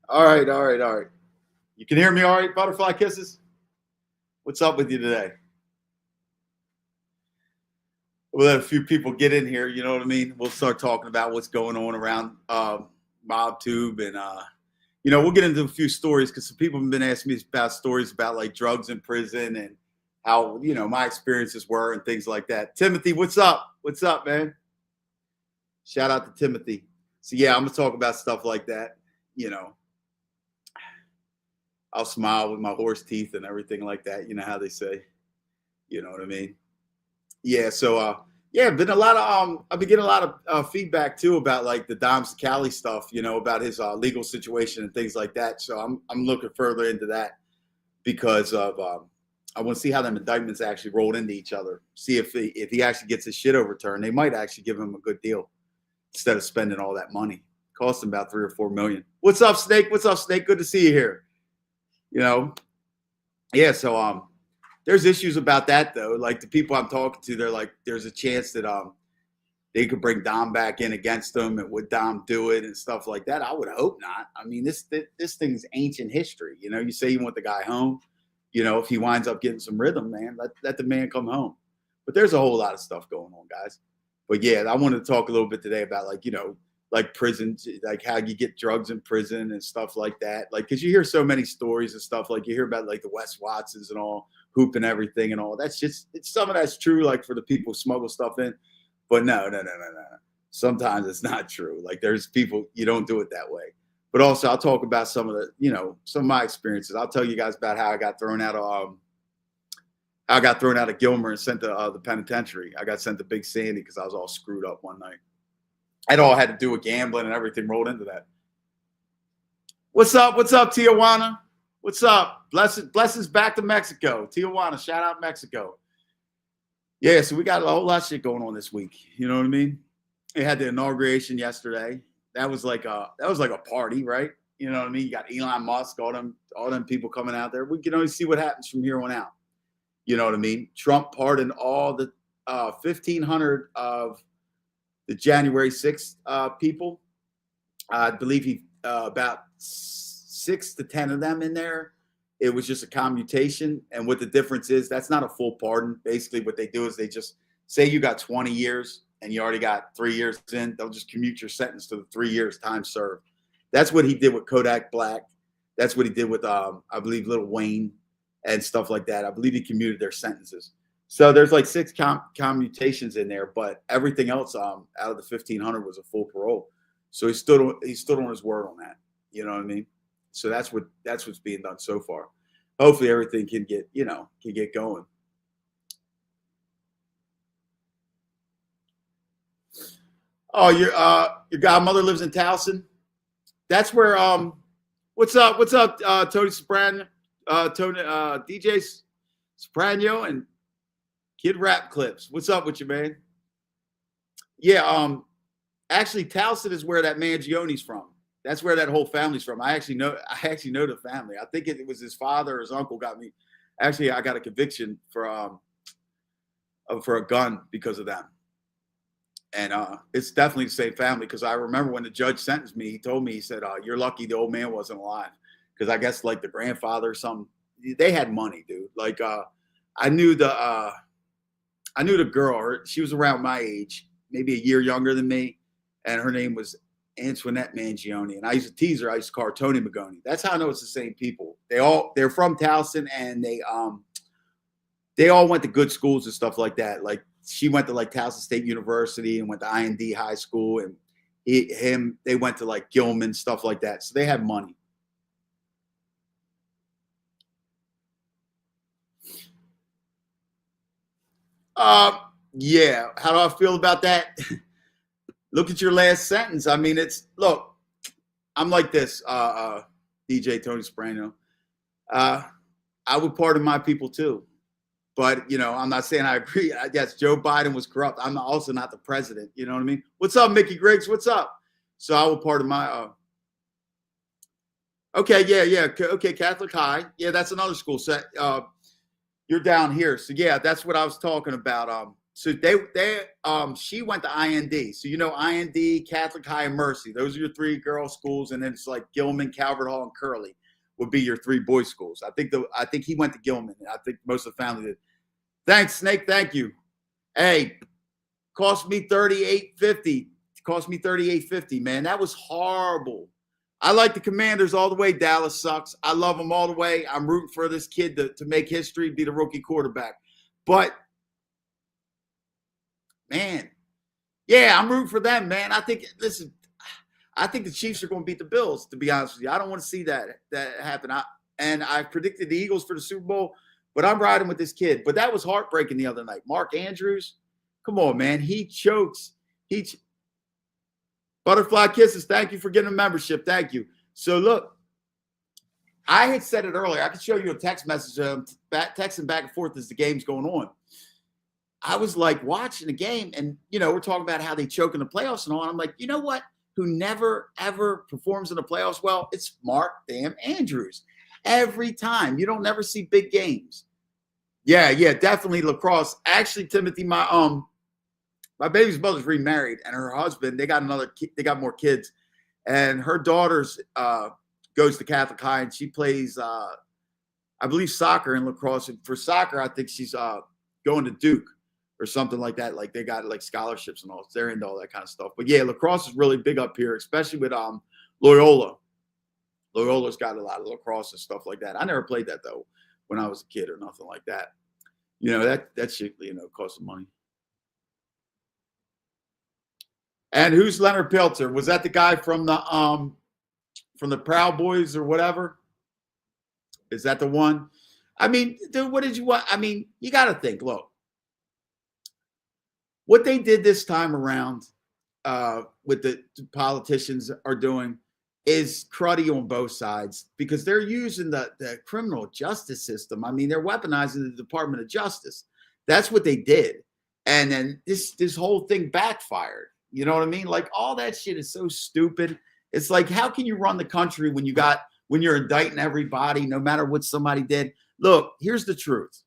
All right, all right, all right. You can hear me all right, butterfly kisses? What's up with you today? We'll let a few people get in here, you know what I mean? We'll start talking about what's going on around MobTube and we'll get into a few stories because some people have been asking me about stories about like drugs in prison and how, my experiences were and things like that. Timothy, what's up? What's up, man? Shout out to Timothy. So yeah, I'm gonna talk about stuff like that. You know, I'll smile with my horse teeth and everything like that. You know how they say. You know what I mean? Yeah. So yeah, been a lot of I've been getting a lot of feedback too about like the Dom Cali stuff. About his legal situation and things like that. So I'm looking further into that because of I want to see how them indictments actually rolled into each other. See if he actually gets his shit overturned. They might actually give him a good deal instead of spending all that money. Cost him about 3 or 4 million. What's up, Snake? What's up, Snake? Good to see you here. Yeah. So there's issues about that though. Like the people I'm talking to, they're like, there's a chance that they could bring Dom back in against them, and would Dom do it and stuff like that? I would hope not. I mean, this thing's ancient history. You say you want the guy home. If he winds up getting some rhythm, man, let the man come home. But there's a whole lot of stuff going on, guys. But yeah, I wanted to talk a little bit today about like prison, like how you get drugs in prison and stuff like that. Like, because you hear so many stories and stuff. Like you hear about like the Wes Watsons and all hooping everything and all. That's just some of that's true. Like for the people who smuggle stuff in, but no. Sometimes it's not true. Like there's people you don't do it that way. But also, I'll talk about some of some of my experiences. I'll tell you guys about how I got thrown out of Gilmer and sent to the penitentiary. I got sent to Big Sandy because I was all screwed up one night. It all had to do with gambling and everything rolled into that. What's up? What's up, Tijuana? What's up? Blessings back to Mexico. Tijuana, shout out Mexico. Yeah, so we got a whole lot of shit going on this week. You know what I mean? They had the inauguration yesterday. That was like a party, right? You know what I mean? You got Elon Musk, all them people coming out there. We can only see what happens from here on out. You know what I mean? Trump pardoned all the 1,500 of the January 6th people. I believe he about 6 to 10 of them in there. It was just a commutation. And what the difference is, that's not a full pardon. Basically, what they do is they just say you got 20 years and you already got 3 years in. They'll just commute your sentence to the 3 years time served. That's what he did with Kodak Black. That's what he did with, I believe, Lil Wayne and stuff like that. I believe he commuted their sentences. So there's like 6 commutations in there, but everything else out of the 1,500 was a full parole. So he stood on his word on that. You know what I mean? So that's what's being done so far. Hopefully everything can get going. Oh, your godmother lives in Towson. That's where what's up Tony Soprano, DJ Soprano and Kid Rap Clips. What's up with you, man? Yeah, actually Towson is where that Mangione's from. That's where that whole family's from. I actually know the family. I think it was his father or his uncle got me. Actually, I got a conviction for a gun because of them. And it's definitely the same family because I remember when the judge sentenced me, he told me, he said, you're lucky the old man wasn't alive. Because I guess like the grandfather or something, they had money, dude. Like I knew the girl. She was around my age, maybe a year younger than me. And her name was Antoinette Mangione. And I used to tease her. I used to call her Tony Magoni. That's how I know it's the same people. They're from Towson, and they all went to good schools and stuff like that. Like she went to like Towson State University and went to IND High School, and they went to like Gilman, stuff like that. So they had money. Yeah. How do I feel about that? Look at your last sentence. I mean, I'm like this, DJ Tony Soprano. I would pardon my people too. But, I'm not saying I agree. Yes, Joe Biden was corrupt. I'm also not the president. You know what I mean? What's up, Mickey Griggs? What's up? So I will pardon my okay, yeah. Okay, Catholic High. Yeah, that's another school. So you're down here. So yeah, that's what I was talking about. So she went to IND. So IND, Catholic High and Mercy. Those are your three girls' schools, and then it's like Gilman, Calvert Hall, and Curley would be your three boys' schools. I think he went to Gilman. I think most of the family did. Thanks, Snake. Thank you. Hey, cost me $38.50. Cost me $38.50, man. That was horrible. I like the Commanders all the way. Dallas sucks. I love them all the way. I'm rooting for this kid to make history, be the rookie quarterback. But, man, yeah, I'm rooting for them, man. I think the Chiefs are going to beat the Bills, to be honest with you. I don't want to see that happen. I predicted the Eagles for the Super Bowl, but I'm riding with this kid. But that was heartbreaking the other night. Mark Andrews, come on, man. He chokes. Butterfly Kisses, thank you for getting a membership. Thank you. So, look, I had said it earlier. I could show you a text message, texting back and forth as the game's going on. I was like watching the game, and, we're talking about how they choke in the playoffs and all. And I'm like, you know what? Who never, ever performs in the playoffs well? It's Mark damn Andrews. Every time. You don't never see big games. Yeah, definitely lacrosse. Actually, Timothy, my baby's mother's remarried, and her husband, they got more kids, and her daughter's goes to Catholic High, and she plays, I believe, soccer and lacrosse. And for soccer, I think she's going to Duke or something like that. Like, they got like scholarships and all. They're into all that kind of stuff. But yeah, lacrosse is really big up here, especially with Loyola. Loyola's got a lot of lacrosse and stuff like that. I never played that though when I was a kid or nothing like that. That shit, costs some money. And who's Leonard Peltzer? Was that the guy from the Proud Boys or whatever? Is that the one? I mean, dude, what did you want? I mean, you got to think, look, what they did this time around with the politicians are doing is cruddy on both sides, because they're using the criminal justice system. I mean, they're weaponizing the Department of Justice. That's what they did. And then this whole thing backfired. You know what I mean? Like, all that shit is so stupid. It's like, how can you run the country when you're indicting everybody, no matter what somebody did? Look, here's the truth.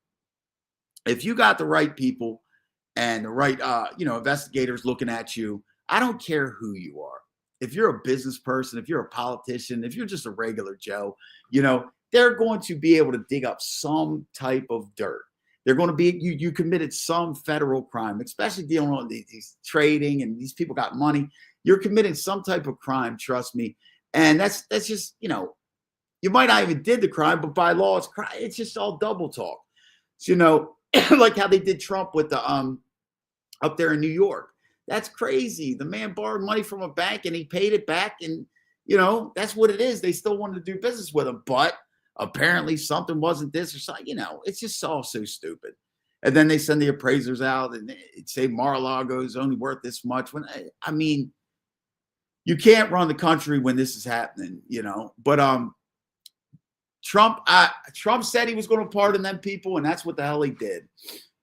If you got the right people and the right, investigators looking at you, I don't care who you are. If you're a business person, if you're a politician, if you're just a regular Joe, they're going to be able to dig up some type of dirt. They're going to be, you committed some federal crime, especially dealing with these trading, and these people got money. You're committing some type of crime, trust me. And that's just, you might not even did the crime, but by law, it's just all double talk. So, like how they did Trump with the, up there in New York. That's crazy. The man borrowed money from a bank and he paid it back. And, that's what it is. They still wanted to do business with him, but apparently something wasn't this or something, it's just all so stupid. And then they send the appraisers out and they say Mar-a-Lago is only worth this much. I mean, you can't run the country when this is happening, but, Trump said he was going to pardon them people, and that's what the hell he did.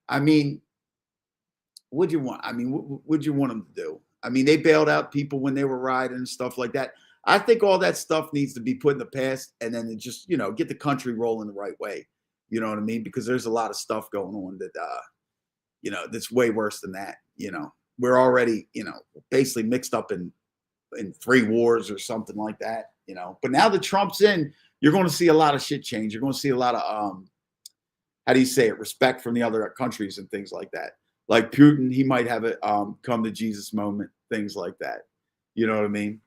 I mean, what'd you want? I mean, what'd you want them to do? I mean, they bailed out people when they were riding and stuff like that. I think all that stuff needs to be put in the past, and then just, get the country rolling the right way. You know what I mean? Because there's a lot of stuff going on that, that's way worse than that. We're already, basically mixed up in 3 wars or something like that, But now that Trump's in, you're going to see a lot of shit change. You're going to see a lot of, how do you say it? Respect from the other countries and things like that. Like Putin, he might have a come to Jesus moment, things like that. You know what I mean?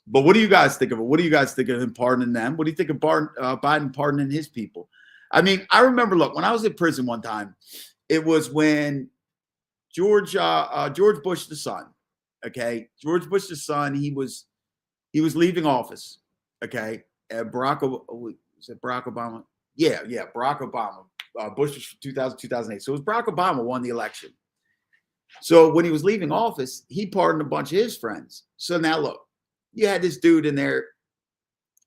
But what do you guys think of it? What do you guys think of him pardoning them? What do you think of Biden pardoning his people? I mean, I remember, look, when I was in prison one time, it was when George Bush the son, okay? George Bush the son, he was leaving office, okay? Barack Obama? Yeah, Barack Obama. Bush was from 2008. So it was Barack Obama won the election. So when he was leaving office, he pardoned a bunch of his friends. So now look, you had this dude in there,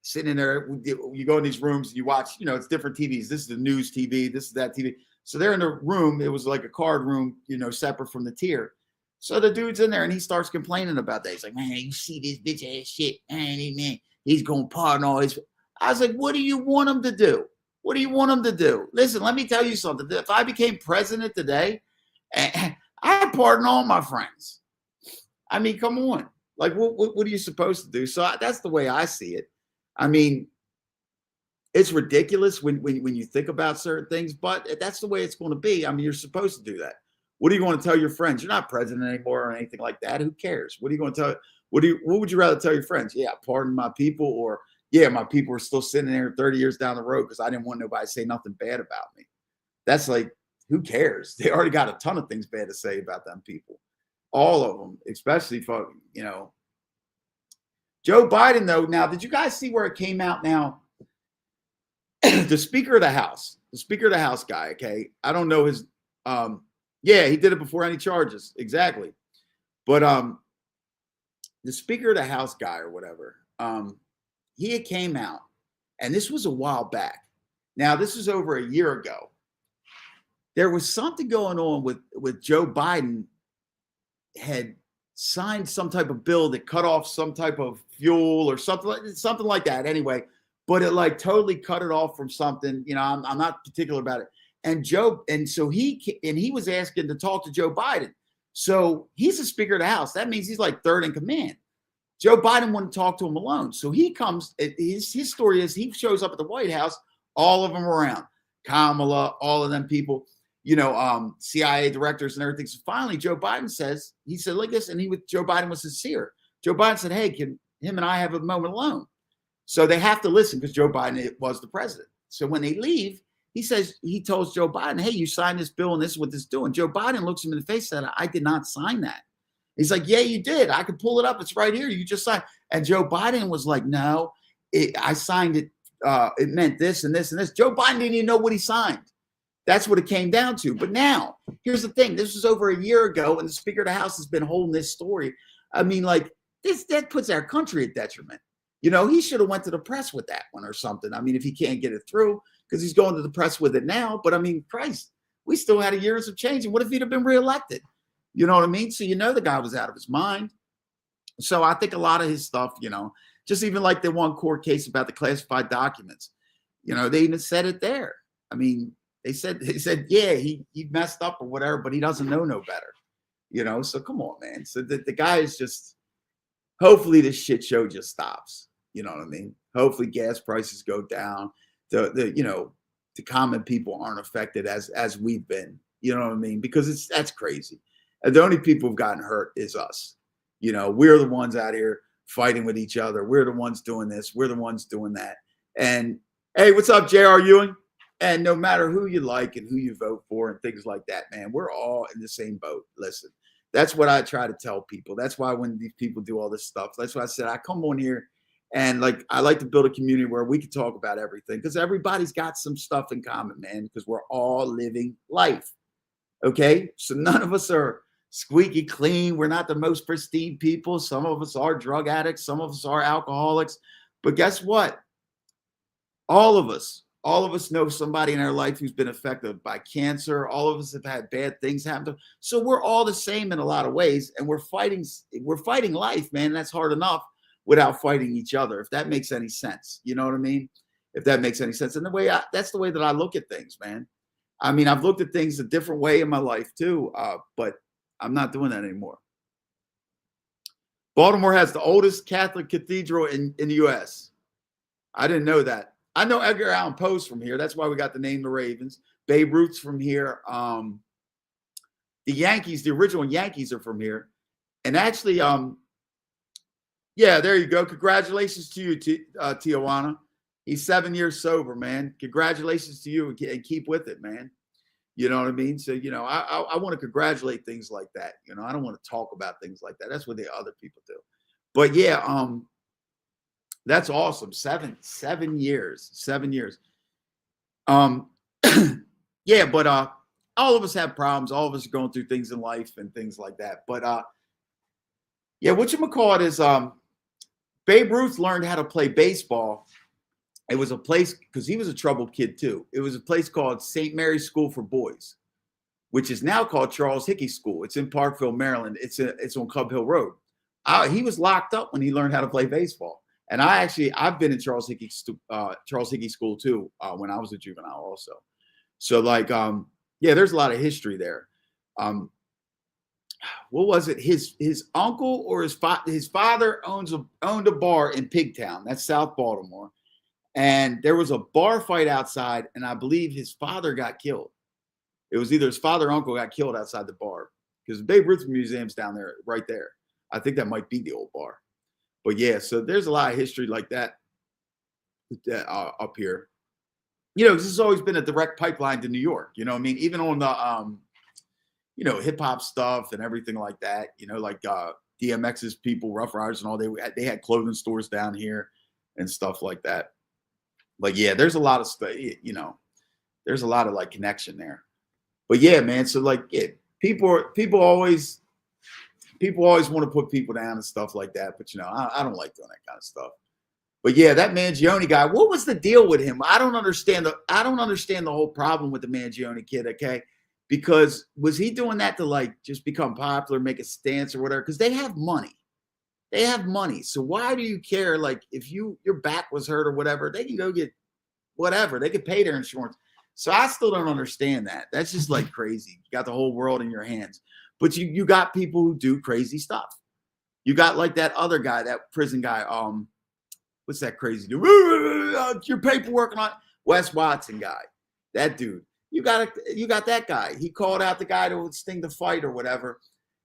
sitting in there. You go in these rooms and you watch, it's different TVs. This is the news TV. This is that TV. So they're in the room. It was like a card room, separate from the tier. So the dude's in there and he starts complaining about that. He's like, man, you see this bitch ass shit. Man, he's going to pardon all his. I was like, what do you want him to do? What do you want him to do? Listen, let me tell you something. If I became president today, And I pardon all my friends. I mean, come on. Like, what are you supposed to do? So that's the way I see it. I mean, it's ridiculous when you think about certain things, but that's the way it's going to be. I mean, you're supposed to do that. What are you going to tell your friends? You're not president anymore or anything like that. Who cares? What are you going to tell? What would you rather tell your friends? Yeah, pardon my people, or yeah, my people are still sitting there 30 years down the road because I didn't want nobody to say nothing bad about me. That's like, who cares? They already got a ton of things bad to say about them people. All of them, especially for, Joe Biden, though. Now, did you guys see where it came out now? The Speaker of the House guy, okay? I don't know his, yeah, he did it before any charges. Exactly. But the Speaker of the House guy or whatever, he had came out, and this was a while back. Now, this was over a year ago. There was something going on with Joe Biden had signed some type of bill that cut off some type of fuel or something like that. Anyway, but it like totally cut it off from something. I'm not particular about it. And so he was asking to talk to Joe Biden. So he's the Speaker of the House. That means he's like third in command. Joe Biden wouldn't talk to him alone. So he comes. His story is he shows up at the White House, all of them around, Kamala, all of them people. CIA directors and everything. So finally, Joe Biden he said, like this, and Joe Biden was sincere. Joe Biden said, hey, can him and I have a moment alone? So they have to listen because Joe Biden was the president. So when they leave, he tells Joe Biden, hey, you signed this bill and this is what this is doing. Joe Biden looks him in the face and said, I did not sign that. He's like, yeah, you did. I could pull it up. It's right here. You just signed. And Joe Biden was like, no, I signed it. It meant this and this and this. Joe Biden didn't even know what he signed. That's what it came down to. But now, here's the thing. This was over a year ago, and the Speaker of the House has been holding this story. I mean, like, that puts our country at detriment. He should have went to the press with that one or something. I mean, if he can't get it through, because he's going to the press with it now. But I mean, Christ, we still had a years of change. And what if he'd have been reelected? You know what I mean? So the guy was out of his mind. So I think a lot of his stuff, just even like the one court case about the classified documents, they even said it there. I mean, they said, yeah, he messed up or whatever, but he doesn't know no better, so come on, man. So the guy is just, hopefully this shit show just stops. You know what I mean? Hopefully gas prices go down. The common people aren't affected as we've been, you know what I mean? Because that's crazy. And the only people who've gotten hurt is us. We're the ones out here fighting with each other. We're the ones doing this. We're the ones doing that. And hey, what's up, J.R. Ewing? And no matter who you like and who you vote for and things like that, man, we're all in the same boat. Listen, that's what I try to tell people. That's why when these people do all this stuff, that's why I said I come on here and I like to build a community where we can talk about everything because everybody's got some stuff in common, man, because we're all living life. Okay? So none of us are squeaky clean. We're not the most pristine people. Some of us are drug addicts. Some of us are alcoholics. But guess what? All of us know somebody in our life who's been affected by cancer. All of us have had bad things happen to them. So we're all the same in a lot of ways. And we're fighting life, man. That's hard enough without fighting each other, if that makes any sense. You know what I mean? If that makes any sense. And that's the way that I look at things, man. I mean, I've looked at things a different way in my life too, but I'm not doing that anymore. Baltimore has the oldest Catholic cathedral in the U.S. I didn't know that. I know Edgar Allan Poe's from here. That's why we got the name the Ravens. Babe Ruth's from here. The Yankees, the original Yankees are from here. And actually, yeah, there you go. Congratulations to you, Tijuana. He's 7 years sober, man. Congratulations to you and keep with it, man. You know what I mean? So, I want to congratulate things like that. I don't want to talk about things like that. That's what the other people do. But yeah, that's awesome. 7 years. 7 years. Yeah, but all of us have problems. All of us are going through things in life and things like that. But yeah, whatchamacallit is Babe Ruth learned how to play baseball. It was a place, because he was a troubled kid too. It was a place called St. Mary's School for Boys, which is now called Charles Hickey School. It's in Parkville, Maryland. It's on Cub Hill Road. He was locked up when he learned how to play baseball. And I've been in Charles Hickey School too when I was a juvenile also. So yeah, there's a lot of history there. Um, what was it? His uncle or his father owned a bar in Pigtown. That's South Baltimore. And there was a bar fight outside, and I believe his father got killed. It was either his father or uncle got killed outside the bar because the Babe Ruth Museum's down there, right there. I think that might be the old bar. But yeah, so there's a lot of history like that up here. You know, this has always been a direct pipeline to New York. You know what I mean? Even on the, hip hop stuff and everything like that. You know, like DMX's people, Rough Riders and all, they had clothing stores down here and stuff like that. But yeah, there's a lot of stuff, there's a lot of like connection there. But yeah, man, so like people always want to put people down and stuff like that. But I don't like doing that kind of stuff. But yeah, that Mangione guy, what was the deal with him? I don't understand the whole problem with the Mangione kid, okay? Because was he doing that to like just become popular, make a stance or whatever? Because they have money. They have money. So why do you care? Like if your back was hurt or whatever, they can go get whatever. They could pay their insurance. So I still don't understand that. That's just like crazy. You got the whole world in your hands. But you got people who do crazy stuff. You got like that other guy, that prison guy. What's that crazy dude? Your paperwork on Wes Watson guy. That dude. You got that guy. He called out the guy to sting the fight or whatever.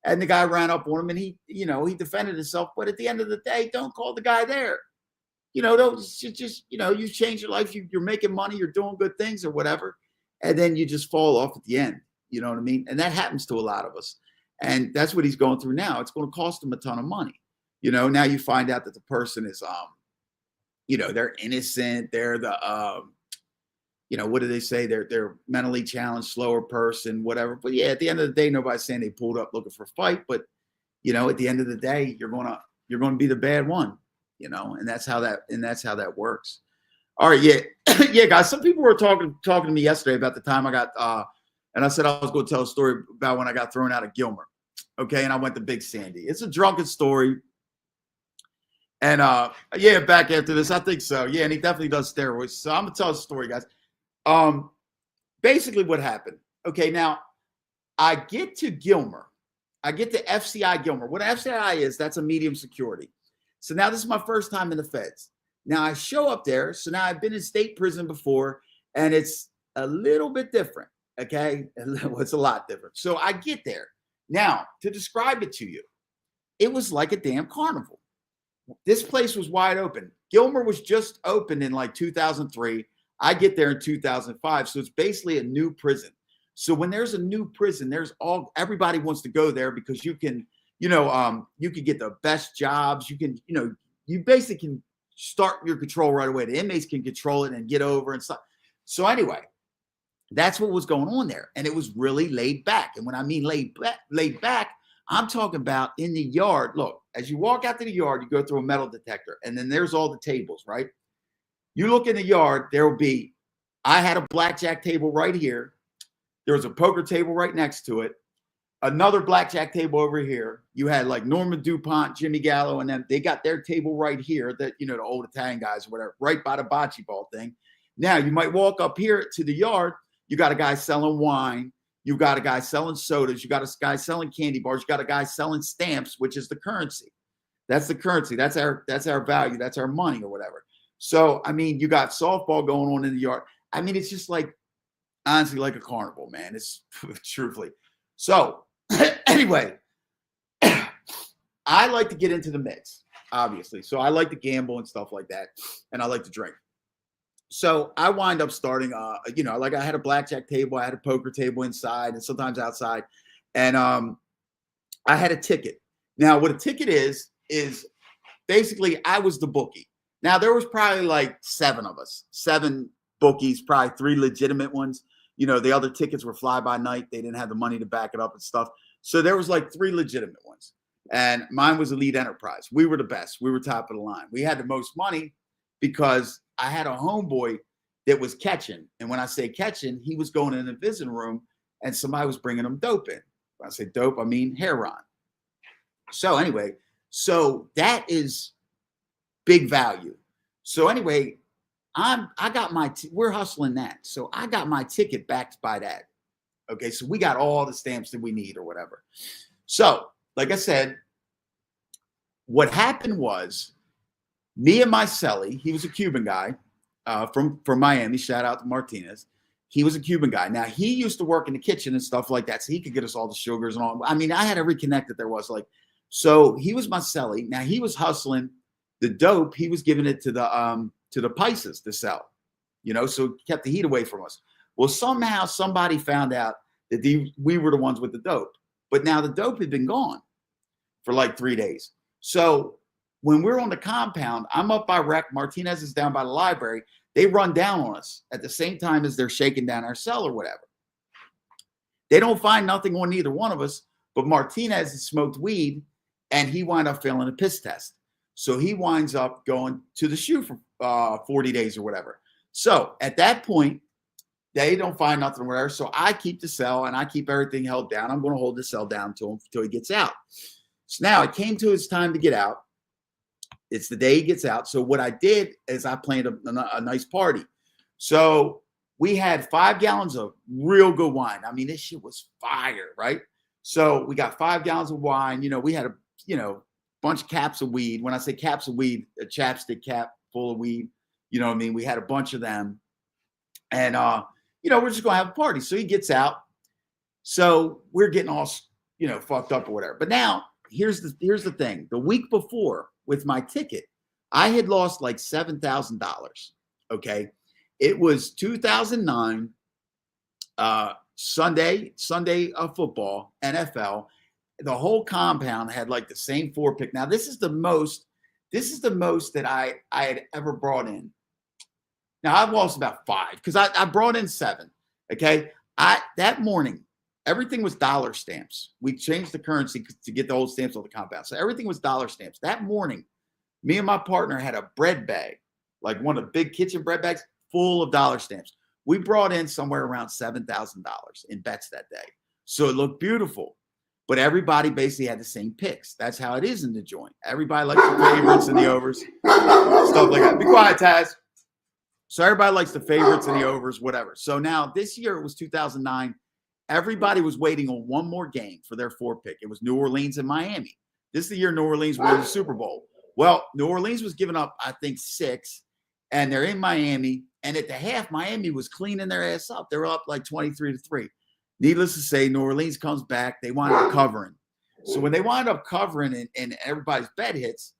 And the guy ran up on him and he defended himself. But at the end of the day, don't call the guy there. Don't just, you change your life. You're making money. You're doing good things or whatever. And then you just fall off at the end. You know what I mean? And that happens to a lot of us. And that's what he's going through now. It's going to cost him a ton of money. Now you find out that the person is, they're innocent. They're the, what do they say? They're mentally challenged, slower person, whatever. But yeah, at the end of the day, nobody's saying they pulled up looking for a fight. But at the end of the day, you're going to be the bad one. And that's how that works. All right, yeah, yeah, guys. Some people were talking to me yesterday about the time I got, and I said I was going to tell a story about when I got thrown out of Gilmer. Okay, and I went to Big Sandy. It's a drunken story. And yeah, back after this, I think so. Yeah, and he definitely does steroids. So I'm gonna tell a story, guys. Basically what happened. Okay, now I get to Gilmer. I get to FCI Gilmer. What FCI is, that's a medium security. So now this is my first time in the feds. Now I show up there. So now I've been in state prison before, and it's a little bit different. Okay, it's a lot different. So I get there. Now, to describe it to you, it was like a damn carnival. This place was wide open. Gilmer was just opened in like 2003. I get there in 2005. So it's basically a new prison. So when there's a new prison, everybody wants to go there because you can, you can get the best jobs. You can, you basically can start your control right away. The inmates can control it and get over and stuff. So anyway, that's what was going on there. And it was really laid back. And when I mean laid back, I'm talking about in the yard. Look, as you walk out to the yard, you go through a metal detector, and then there's all the tables, right? You look in the yard, I had a blackjack table right here. There was a poker table right next to it. Another blackjack table over here. You had like Norman DuPont, Jimmy Gallo, and then they got their table right here that, the old Italian guys or whatever, right by the bocce ball thing. Now you might walk up here to the yard. You got a guy selling wine. You got a guy selling sodas. You got a guy selling candy bars. You got a guy selling stamps, which is the currency. That's the currency. That's our value. That's our money or whatever. So, I mean, you got softball going on in the yard. I mean, it's just like, honestly, like a carnival, man. It's truthfully. So anyway, I like to get into the mix, obviously. So I like to gamble and stuff like that. And I like to drink. So I wind up starting, like I had a blackjack table, I had a poker table inside and sometimes outside. And I had a ticket. Now, what a ticket is basically I was the bookie. Now, there was probably like 7 of us, 7 bookies, probably 3 legitimate ones. The other tickets were fly by night. They didn't have the money to back it up and stuff. So there was like 3 legitimate ones. And mine was Elite Enterprise. We were the best. We were top of the line. We had the most money because I had a homeboy that was catching. And when I say catching, he was going in the visiting room and somebody was bringing him dope in. When I say dope, I mean heroin. So anyway, that is big value. So anyway, we're hustling that. So I got my ticket backed by that. Okay, so we got all the stamps that we need or whatever. So, like I said, what happened was me and my celly, he was a Cuban guy from Miami. Shout out to Martinez. He was a Cuban guy. Now, he used to work in the kitchen and stuff like that, so he could get us all the sugars and all. I mean, I had every connect that there was. Like, so he was my celly. Now, he was hustling the dope. He was giving it to the Pisces to sell, so he kept the heat away from us. Well, somehow somebody found out that we were the ones with the dope. But now the dope had been gone for like 3 days. So when we're on the compound, I'm up by rec. Martinez is down by the library. They run down on us at the same time as they're shaking down our cell or whatever. They don't find nothing on either one of us, but Martinez has smoked weed and he wound up failing a piss test. So he winds up going to the SHU for 40 days or whatever. So at that point, they don't find nothing or whatever. So I keep the cell and I keep everything held down. I'm going to hold the cell down until he gets out. So now it came to his time to get out. It's the day he gets out. So what I did is I planned a nice party. So we had 5 gallons of real good wine. I mean, this shit was fire, right? So we got 5 gallons of wine. We had a bunch of caps of weed. When I say caps of weed, a chapstick cap full of weed. You know what I mean? We had a bunch of them. And, we're just going to have a party. So he gets out. So we're getting all, fucked up or whatever. But now here's the thing. The week before with my ticket, I had lost like $7,000. Okay. It was 2009, Sunday of football, NFL. The whole compound had like the same 4-pick. Now this is the most that I had ever brought in. Now I've lost about 5 because I brought in 7. Okay. That morning, everything was dollar stamps. We changed the currency to get the old stamps on the compound. So everything was dollar stamps. That morning, me and my partner had a bread bag, like one of the big kitchen bread bags full of dollar stamps. We brought in somewhere around $7,000 in bets that day. So it looked beautiful. But everybody basically had the same picks. That's how it is in the joint. Everybody likes the favorites and the overs, stuff like that. Be quiet, Taz. So everybody likes the favorites and the overs, whatever. So now this year, it was 2009. Everybody was waiting on one more game for their 4-pick. It was New Orleans and Miami. This is the year New Orleans won the Super Bowl. Well, New Orleans was giving up, I think, 6, and they're in Miami. And at the half, Miami was cleaning their ass up. They were up like 23-3. Needless to say, New Orleans comes back. They wind up covering. So when they wind up covering and everybody's bet hits,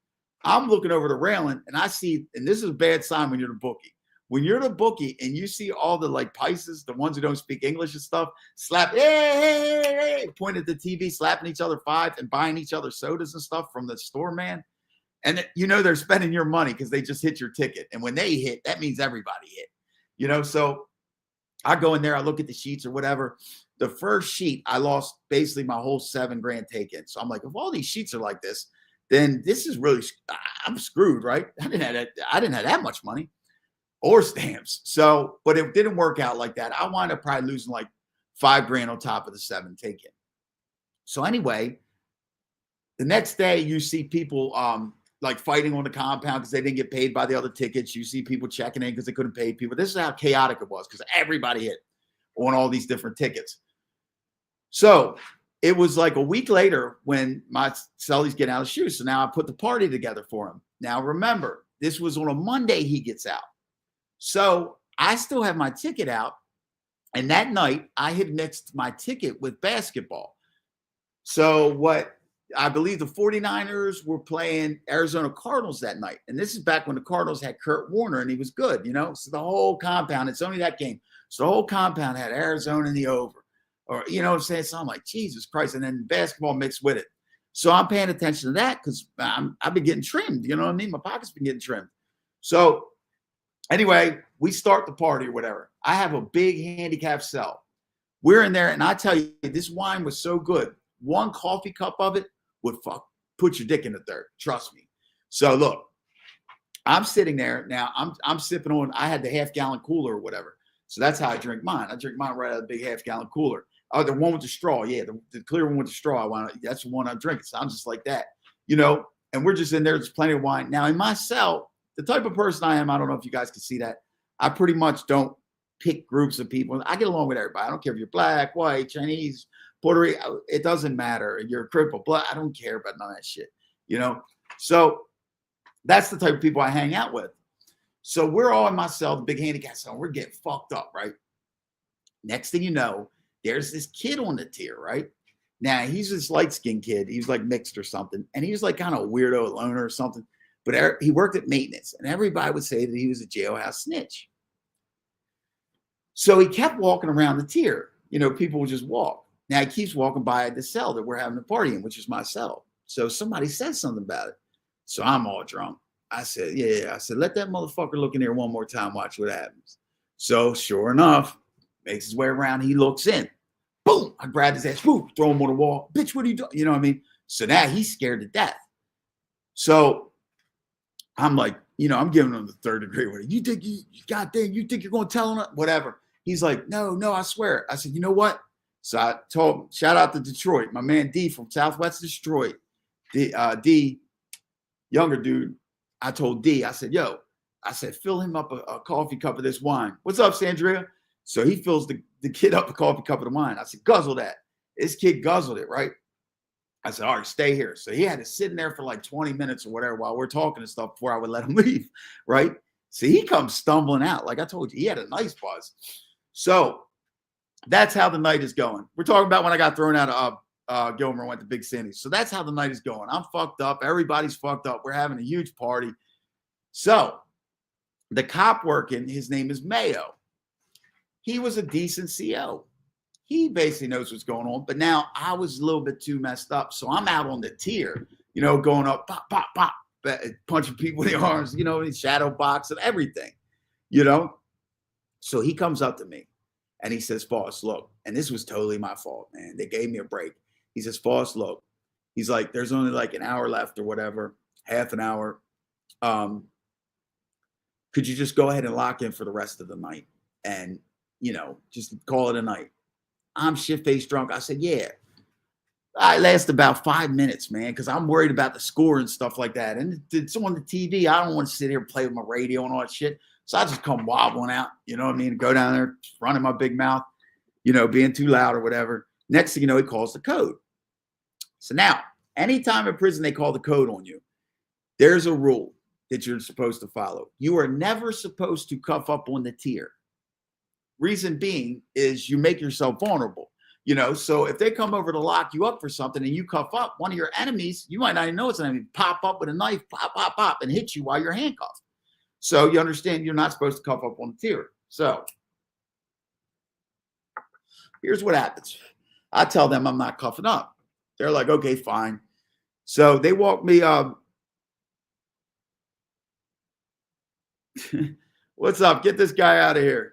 I'm looking over the railing and I see, and this is a bad sign when you're the bookie. When you're the bookie and you see all the like Pisces, the ones who don't speak English and stuff, hey, point at the TV, slapping each other 5 and buying each other sodas and stuff from the store, man. And they're spending your money because they just hit your ticket. And when they hit, that means everybody hit. So I go in there, I look at the sheets or whatever. The first sheet, I lost basically my whole $7,000 taken. So I'm like, if all these sheets are like this, then this is really, I'm screwed, right? I didn't have that much money. Or stamps. So, but it didn't work out like that. I wound up probably losing like $5,000 on top of the 7 taken. So anyway, the next day you see people like fighting on the compound because they didn't get paid by the other tickets. You see people checking in because they couldn't pay people. This is how chaotic it was because everybody hit on all these different tickets. So it was like a week later when my celly's getting out of SHU. So now I put the party together for him. Now remember, this was on a Monday he gets out. So I still have my ticket out. And that night I had mixed my ticket with basketball. So what I believe the 49ers were playing Arizona Cardinals that night. And this is back when the Cardinals had Kurt Warner and he was good, So the whole compound, it's only that game. So the whole compound had Arizona in the over. Or, what I'm saying? So I'm like, Jesus Christ. And then basketball mixed with it. So I'm paying attention to that because I've been getting trimmed. You know what I mean? My pocket's been getting trimmed. So anyway, we start the party or whatever. I have a big handicap cell. We're in there, and I tell you, this wine was so good. 1 coffee cup of it would put your dick in the dirt. Trust me. So look, I'm sitting there now. I'm sipping on. I had the half-gallon cooler or whatever. So that's how I drink mine. I drink mine right out of the big half-gallon cooler. Oh, the one with the straw. Yeah, the clear one with the straw. That's the one I'm drinking. So I'm just like that, And we're just in there. There's plenty of wine. Now in my cell, the type of person I am, I don't know if you guys can see that. I pretty much don't pick groups of people. I get along with everybody. I don't care if you're black, white, Chinese, Puerto Rican. It doesn't matter. You're a cripple, black. I don't care about none of that shit. So that's the type of people I hang out with. So we're all in my cell, the big handicap cell. We're getting fucked up, right? Next thing you know, there's this kid on the tier, right? Now, he's this light-skinned kid. He was like mixed or something. And he was like kind of a weirdo, a loner or something. But he worked at maintenance. And everybody would say that he was a jailhouse snitch. So he kept walking around the tier. People would just walk. Now, he keeps walking by the cell that we're having a party in, which is my cell. So somebody said something about it. So I'm all drunk. I said, yeah. I said, let that motherfucker look in there one more time. Watch what happens. So sure enough, makes his way around. He looks in. Boom. I grabbed his ass. Boom. Throw him on the wall. Bitch, what are you doing? You know what I mean? So now he's scared to death. So I'm like, I'm giving him the third degree. You think you think you're going to tell him whatever? He's like, no, I swear. I said, you know what? So I told him, shout out to Detroit, my man D from Southwest Detroit. D, younger dude. I told D, I said, fill him up a coffee cup of this wine. What's up, Sandria? So he fills the kid up a coffee cup of the wine. I said, guzzle that. This kid guzzled it, right? I said, all right, stay here. So he had to sit in there for like 20 minutes or whatever while we're talking and stuff before I would let him leave, right? So he comes stumbling out. Like I told you, he had a nice buzz. So that's how the night is going. We're talking about when I got thrown out of Gilmer, went to Big Sandy. So that's how the night is going. I'm fucked up. Everybody's fucked up. We're having a huge party. So the cop working, his name is Mayo. He was a decent CO. He basically knows what's going on. But now I was a little bit too messed up. So I'm out on the tier, going up, pop, pop, pop, punching people in the arms, shadow box and everything, So he comes up to me and he says, Foss, look, and this was totally my fault, man. They gave me a break. He says, Foss, look, he's like, there's only like an hour left or whatever, half an hour. Could you just go ahead and lock in for the rest of the night and, just call it a night? I'm shit-faced drunk. I said, yeah. I last about 5 minutes, man, because I'm worried about the score and stuff like that. And it's on the TV. I don't want to sit here and play with my radio and all that shit. So I just come wobbling out, you know what I mean? Go down there, running my big mouth, being too loud or whatever. Next thing you know, he calls the code. So now, anytime in prison they call the code on you, there's a rule that you're supposed to follow. You are never supposed to cuff up on the tier. Reason being is you make yourself vulnerable, so if they come over to lock you up for something and you cuff up, one of your enemies, you might not even know it's an enemy, pop up with a knife, pop, pop, pop, and hit you while you're handcuffed. So you understand you're not supposed to cuff up on the tier. So here's what happens. I tell them I'm not cuffing up. They're like, okay, fine. So they walk me up. What's up? Get this guy out of here.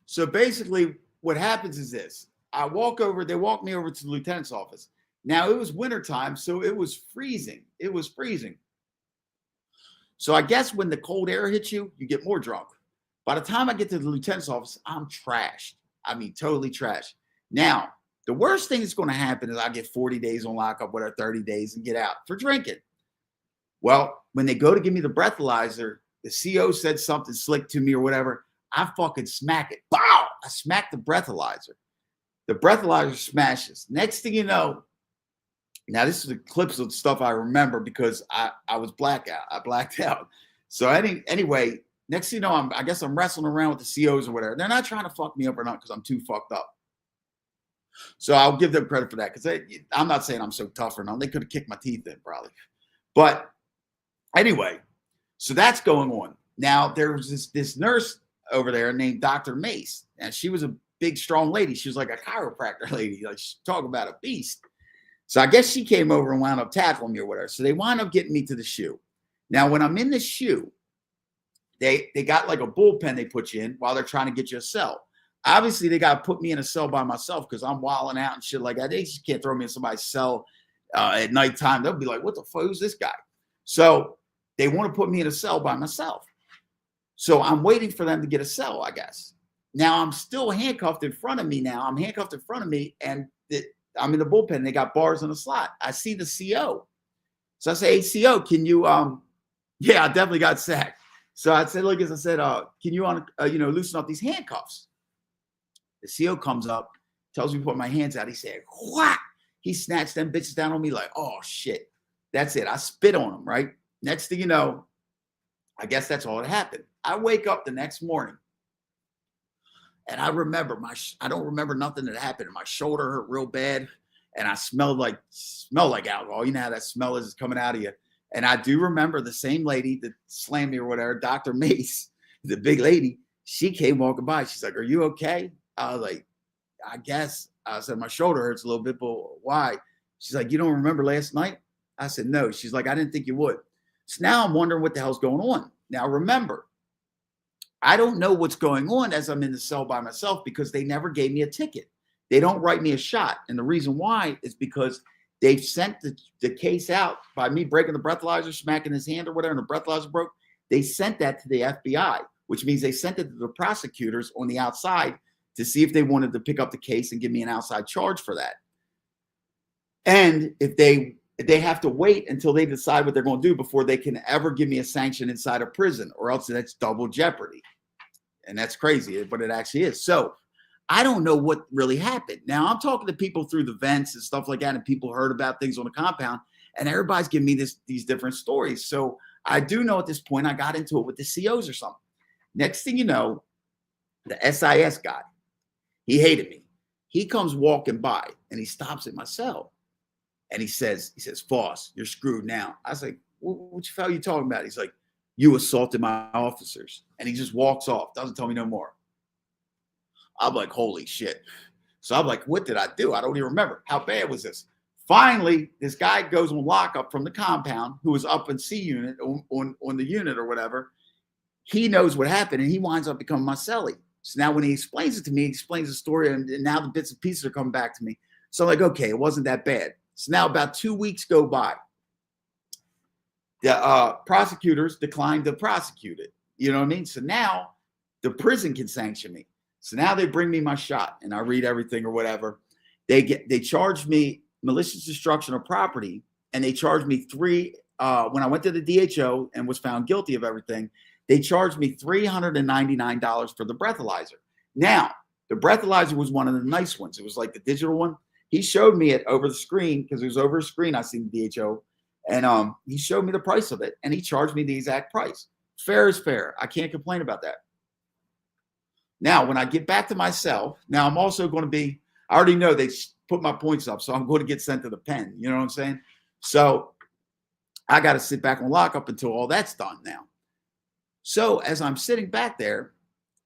So basically what happens is this. They walk me over to the lieutenant's office. Now it was wintertime, so it was freezing. So I guess when the cold air hits you, you get more drunk. By the time I get to the lieutenant's office, I'm trashed. I mean, totally trashed. Now, the worst thing that's going to happen is I get 40 days on lockup, whatever, 30 days and get out for drinking. Well, when they go to give me the breathalyzer, the CO said something slick to me or whatever. I fucking smack it. Bow! I smack the breathalyzer. The breathalyzer smashes. Next thing you know, now this is the clips of stuff I remember because I was blackout. I blacked out. So anyway, next thing you know, I guess I'm wrestling around with the COs or whatever. They're not trying to fuck me up or not because I'm too fucked up. So I'll give them credit for that because I'm not saying I'm so tough or not. They could have kicked my teeth in probably. But anyway, so that's going on. Now, there was this nurse over there named Dr. Mace. And she was a big, strong lady. She was like a chiropractor lady. Like, she's talking about a beast. So I guess she came over and wound up tackling me or whatever. So they wound up getting me to the shoe. Now, when I'm in the shoe, they got like a bullpen they put you in while they're trying to get you a cell. Obviously, they got to put me in a cell by myself because I'm wilding out and shit like that. They just can't throw me in somebody's cell at nighttime. They'll be like, what the fuck is this guy? So they want to put me in a cell by myself. So I'm waiting for them to get a cell, I guess. Now I'm still handcuffed in front of me now. I'm handcuffed in front of me and I'm in the bullpen. And they got bars on the slot. I see the CO. So I say, hey, CO, can you Yeah, I definitely got sacked. So I said, look, as I said, can you loosen up these handcuffs? The CO comes up, tells me to put my hands out. He said, what? He snatched them bitches down on me like, oh shit. That's it. I spit on him, right? Next thing you know, I guess that's all that happened. I wake up the next morning and I remember I don't remember nothing that happened. My shoulder hurt real bad and I smelled like alcohol. You know how that smell is coming out of you. And I do remember the same lady that slammed me or whatever, Dr. Mace, the big lady, she came walking by. She's like, are you okay? I was like, I guess. I said, my shoulder hurts a little bit, but why? She's like, you don't remember last night? I said, no. She's like, I didn't think you would. So now I'm wondering what the hell's going on. Now, remember, I don't know what's going on as I'm in the cell by myself because they never gave me a ticket. They don't write me a shot. And the reason why is because they've sent the case out by me breaking the breathalyzer, smacking his hand or whatever, and the breathalyzer broke. They sent that to the FBI, which means they sent it to the prosecutors on the outside to see if they wanted to pick up the case and give me an outside charge for that. And if they have to wait until they decide what they're going to do before they can ever give me a sanction inside a prison, or else that's double jeopardy. And that's crazy, but it actually is. So I don't know what really happened. Now I'm talking to people through the vents and stuff like that, and people heard about things on the compound, and everybody's giving me these different stories. So I do know at this point I got into it with the COs or something. Next thing you know, the SIS guy, he hated me. He comes walking by and he stops at my cell. And he says, Foss, you're screwed now. I was like, what the hell are you talking about? He's like, you assaulted my officers. And he just walks off, doesn't tell me no more. I'm like, holy shit. So I'm like, what did I do? I don't even remember. How bad was this? Finally, this guy goes on lockup from the compound who was up in C unit on the unit or whatever. He knows what happened and he winds up becoming my cellie. So now when he explains it to me, he explains the story and now the bits and pieces are coming back to me. So I'm like, okay, it wasn't that bad. So now about 2 weeks go by. The prosecutors declined to prosecute it. You know what I mean? So now the prison can sanction me. So now they bring me my shot and I read everything or whatever. They charged me malicious destruction of property and they charged me when I went to the DHO and was found guilty of everything, they charged me $399 for the breathalyzer. Now, the breathalyzer was one of the nice ones. It was like the digital one. He showed me it over the screen because it was over a screen. I seen the DHO, and he showed me the price of it, and he charged me the exact price. Fair is fair. I can't complain about that. Now, when I get back to my cell, now I'm also going to be. I already know they put my points up, so I'm going to get sent to the pen. You know what I'm saying? So I got to sit back on lockup until all that's done now. So as I'm sitting back there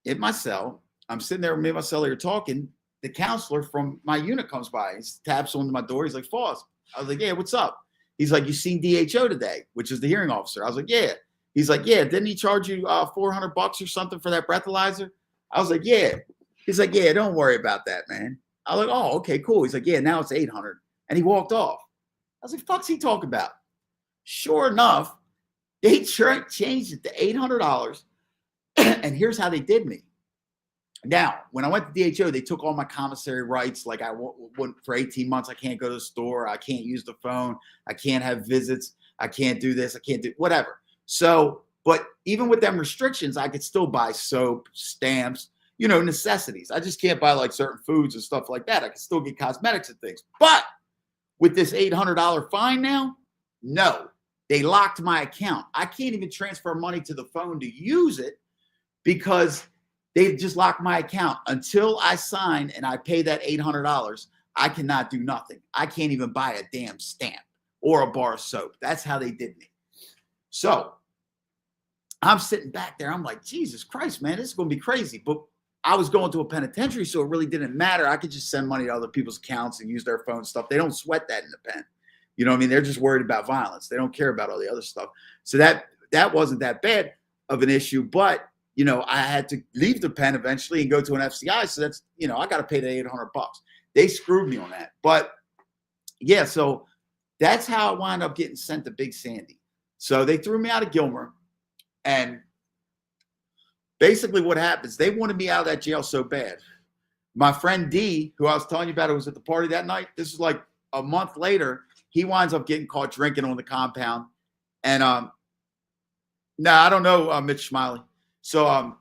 in my cell, I'm sitting there with me and my cellie are talking. The counselor from my unit comes by. He taps on my door. He's like, Foss. I was like, yeah, what's up? He's like, you seen DHO today, which is the hearing officer. I was like, yeah. He's like, yeah, didn't he charge you $400 or something for that breathalyzer? I was like, yeah. He's like, yeah, don't worry about that, man. I was like, oh, okay, cool. He's like, yeah, now it's $800. And he walked off. I was like, fuck's he talking about? Sure enough, they changed it to $800. And here's how they did me. Now, when I went to DHO, they took all my commissary rights. Like I went for 18 months. I can't go to the store. I can't use the phone. I can't have visits. I can't do this. I can't do whatever. So, but even with them restrictions, I could still buy soap, stamps, necessities. I just can't buy like certain foods and stuff like that. I can still get cosmetics and things. But with this $800 fine now, no, they locked my account. I can't even transfer money to the phone to use it because they just locked my account. Until I sign and I pay that $800, I cannot do nothing. I can't even buy a damn stamp or a bar of soap. That's how they did me. So I'm sitting back there. I'm like, Jesus Christ, man, this is going to be crazy. But I was going to a penitentiary, so it really didn't matter. I could just send money to other people's accounts and use their phone stuff. They don't sweat that in the pen. You know what I mean? They're just worried about violence. They don't care about all the other stuff. So that wasn't that bad of an issue. But I had to leave the pen eventually and go to an FCI. So that's, I got to pay the $800. They screwed me on that. But yeah, so that's how I wound up getting sent to Big Sandy. So they threw me out of Gilmer. And basically what happens, they wanted me out of that jail so bad. My friend D, who I was telling you about, who was at the party that night, this is like a month later, he winds up getting caught drinking on the compound. And No, I don't know Mitch Smiley. So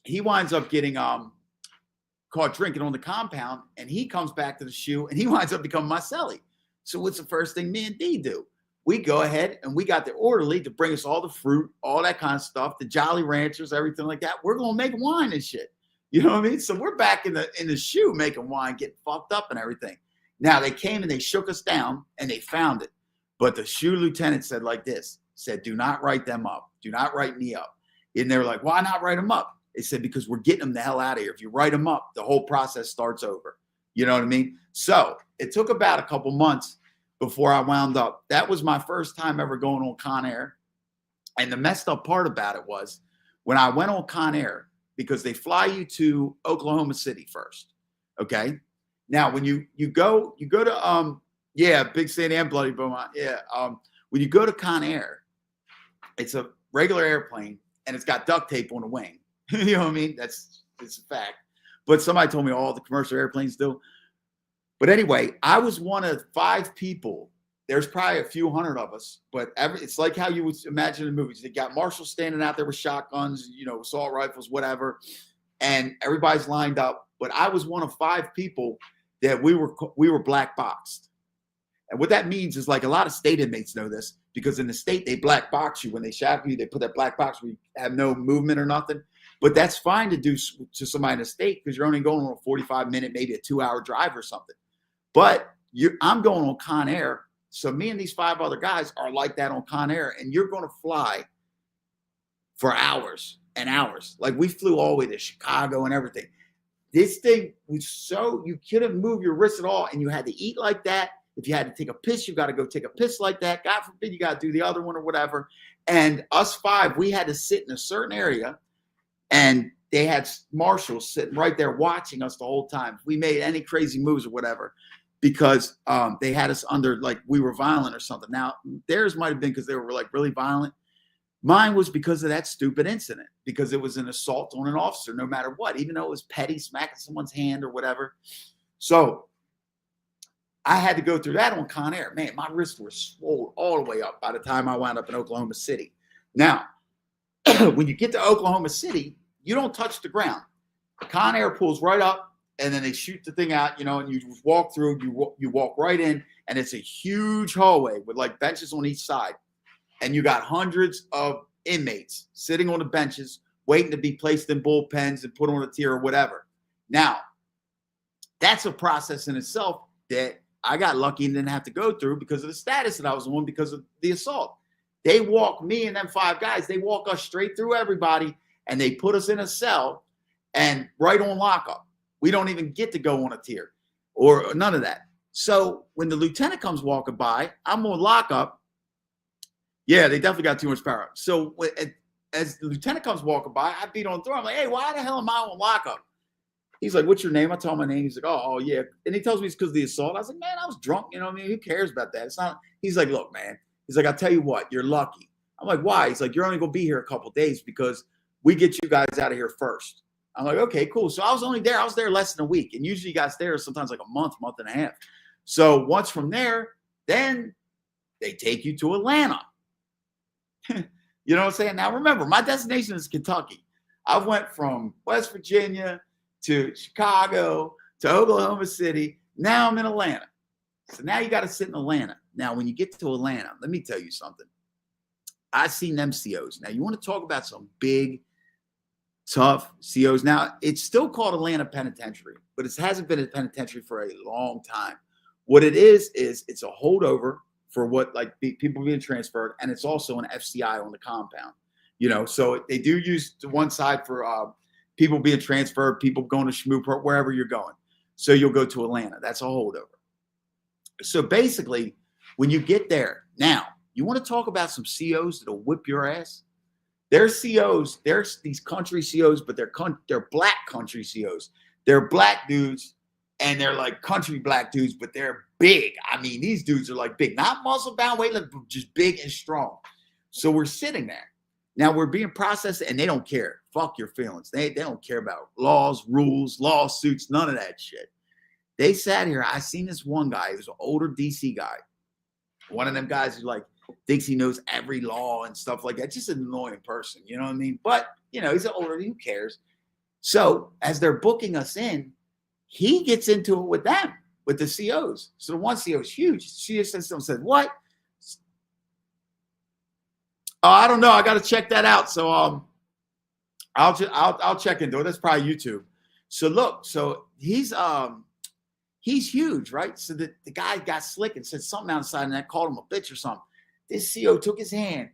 he winds up getting caught drinking on the compound, and he comes back to the shoe, and he winds up becoming my cellie. So what's the first thing me and D do? We go ahead and we got the orderly to bring us all the fruit, all that kind of stuff, the Jolly Ranchers, everything like that. We're gonna make wine and shit. You know what I mean? So we're back in the shoe making wine, getting fucked up and everything. Now they came and they shook us down and they found it. But the shoe lieutenant said like this, said, do not write them up. Do not write me up. And they were like, why not write them up? They said, because we're getting them the hell out of here. If you write them up, the whole process starts over. You know what I mean? So it took about a couple months before I wound up. That was my first time ever going on Con Air. And the messed up part about it was when I went on Con Air, because they fly you to Oklahoma City first. Okay. Now, when you go to, Big Sandy and Bloody Beaumont. Yeah. When you go to Con Air, it's a regular airplane and it's got duct tape on the wing. You know what I mean? It's a fact. But somebody told me all the commercial airplanes do. But anyway, I was one of 5 people. There's probably a few hundred of us, but it's like how you would imagine in movies. They got marshals standing out there with shotguns, assault rifles, whatever, and everybody's lined up. But I was one of 5 people that we were black boxed. And what that means is, like, a lot of state inmates know this, because in the state they black box you when they shackle you. They put that black box where you have no movement or nothing. But that's fine to do to somebody in the state because you're only going on a 45-minute, maybe a 2-hour drive or something. But I'm going on Con Air. So me and these 5 other guys are like that on Con Air, and you're going to fly for hours and hours. Like, we flew all the way to Chicago and everything. This thing was so, you couldn't move your wrist at all, and you had to eat like that. If you had to take a piss, you got to go take a piss like that. God forbid you got to do the other one or whatever. And us 5, we had to sit in a certain area, and they had marshals sitting right there watching us the whole time. If we made any crazy moves or whatever, because they had us under, like, we were violent or something. Now, theirs might have been because they were, like, really violent. Mine was because of that stupid incident, because it was an assault on an officer, no matter what, even though it was petty, smacking someone's hand or whatever. So I had to go through that on Con Air. Man, my wrists were swollen all the way up by the time I wound up in Oklahoma City. Now, when you get to Oklahoma City, you don't touch the ground. Con Air pulls right up, and then they shoot the thing out, and you just walk through. You walk right in, and it's a huge hallway with, like, benches on each side. And you got hundreds of inmates sitting on the benches waiting to be placed in bullpens and put on a tier or whatever. Now, that's a process in itself that I got lucky and didn't have to go through because of the status that I was on because of the assault. They walk me and them 5 guys, they walk us straight through everybody, and they put us in a cell and right on lockup. We don't even get to go on a tier or none of that. So when the lieutenant comes walking by, I'm on lockup. Yeah, they definitely got too much power. So as the lieutenant comes walking by, I beat on the door. I'm like, hey, why the hell am I on lockup? He's like, what's your name? I tell him my name. He's like, oh, yeah. And he tells me it's because of the assault. I was like, man, I was drunk. You know what I mean? Who cares about that? It's not. He's like, look, man. He's like, I'll tell you what, you're lucky. I'm like, why? He's like, you're only going to be here a couple of days because we get you guys out of here first. I'm like, okay, cool. So I was there less than a week. And usually you guys there sometimes like a month and a half. So once from there, then they take you to Atlanta. You know what I'm saying? Now, remember, my destination is Kentucky. I went from West Virginia to Chicago to Oklahoma City. Now I'm in Atlanta. So now you got to sit in Atlanta. Now, when you get to Atlanta, let me tell you something. I've seen them COs. Now, you want to talk about some big, tough COs. Now, it's still called Atlanta Penitentiary, but it hasn't been a penitentiary for a long time. What it is it's a holdover for what, like, people being transferred, and it's also an FCI on the compound. So they do use the one side for people being transferred, people going to Schmoop, wherever you're going. So you'll go to Atlanta. That's a holdover. So basically, when you get there, now, you want to talk about some COs that'll whip your ass? There's COs, there's these country COs, but they're black country COs. They're black dudes, and they're like country black dudes, but they're big. I mean, these dudes are like big, not muscle bound, weightless, but just big and strong. So we're sitting there. Now we're being processed, and they don't care. Fuck your feelings. They don't care about laws, rules, lawsuits, none of that shit. They sat here. I seen this one guy. He was an older DC guy. One of them guys who like thinks he knows every law and stuff like that. Just an annoying person, you know what I mean? But he's older, who cares? So as they're booking us in, he gets into it with them, with the COs. So the one CO is huge. She just said, "What? Oh, I don't know. I got to check that out." So I'll check into it. That's probably YouTube. So look, so he's huge, right? So the guy got slick and said something outside, and that called him a bitch or something. This CO took his hand,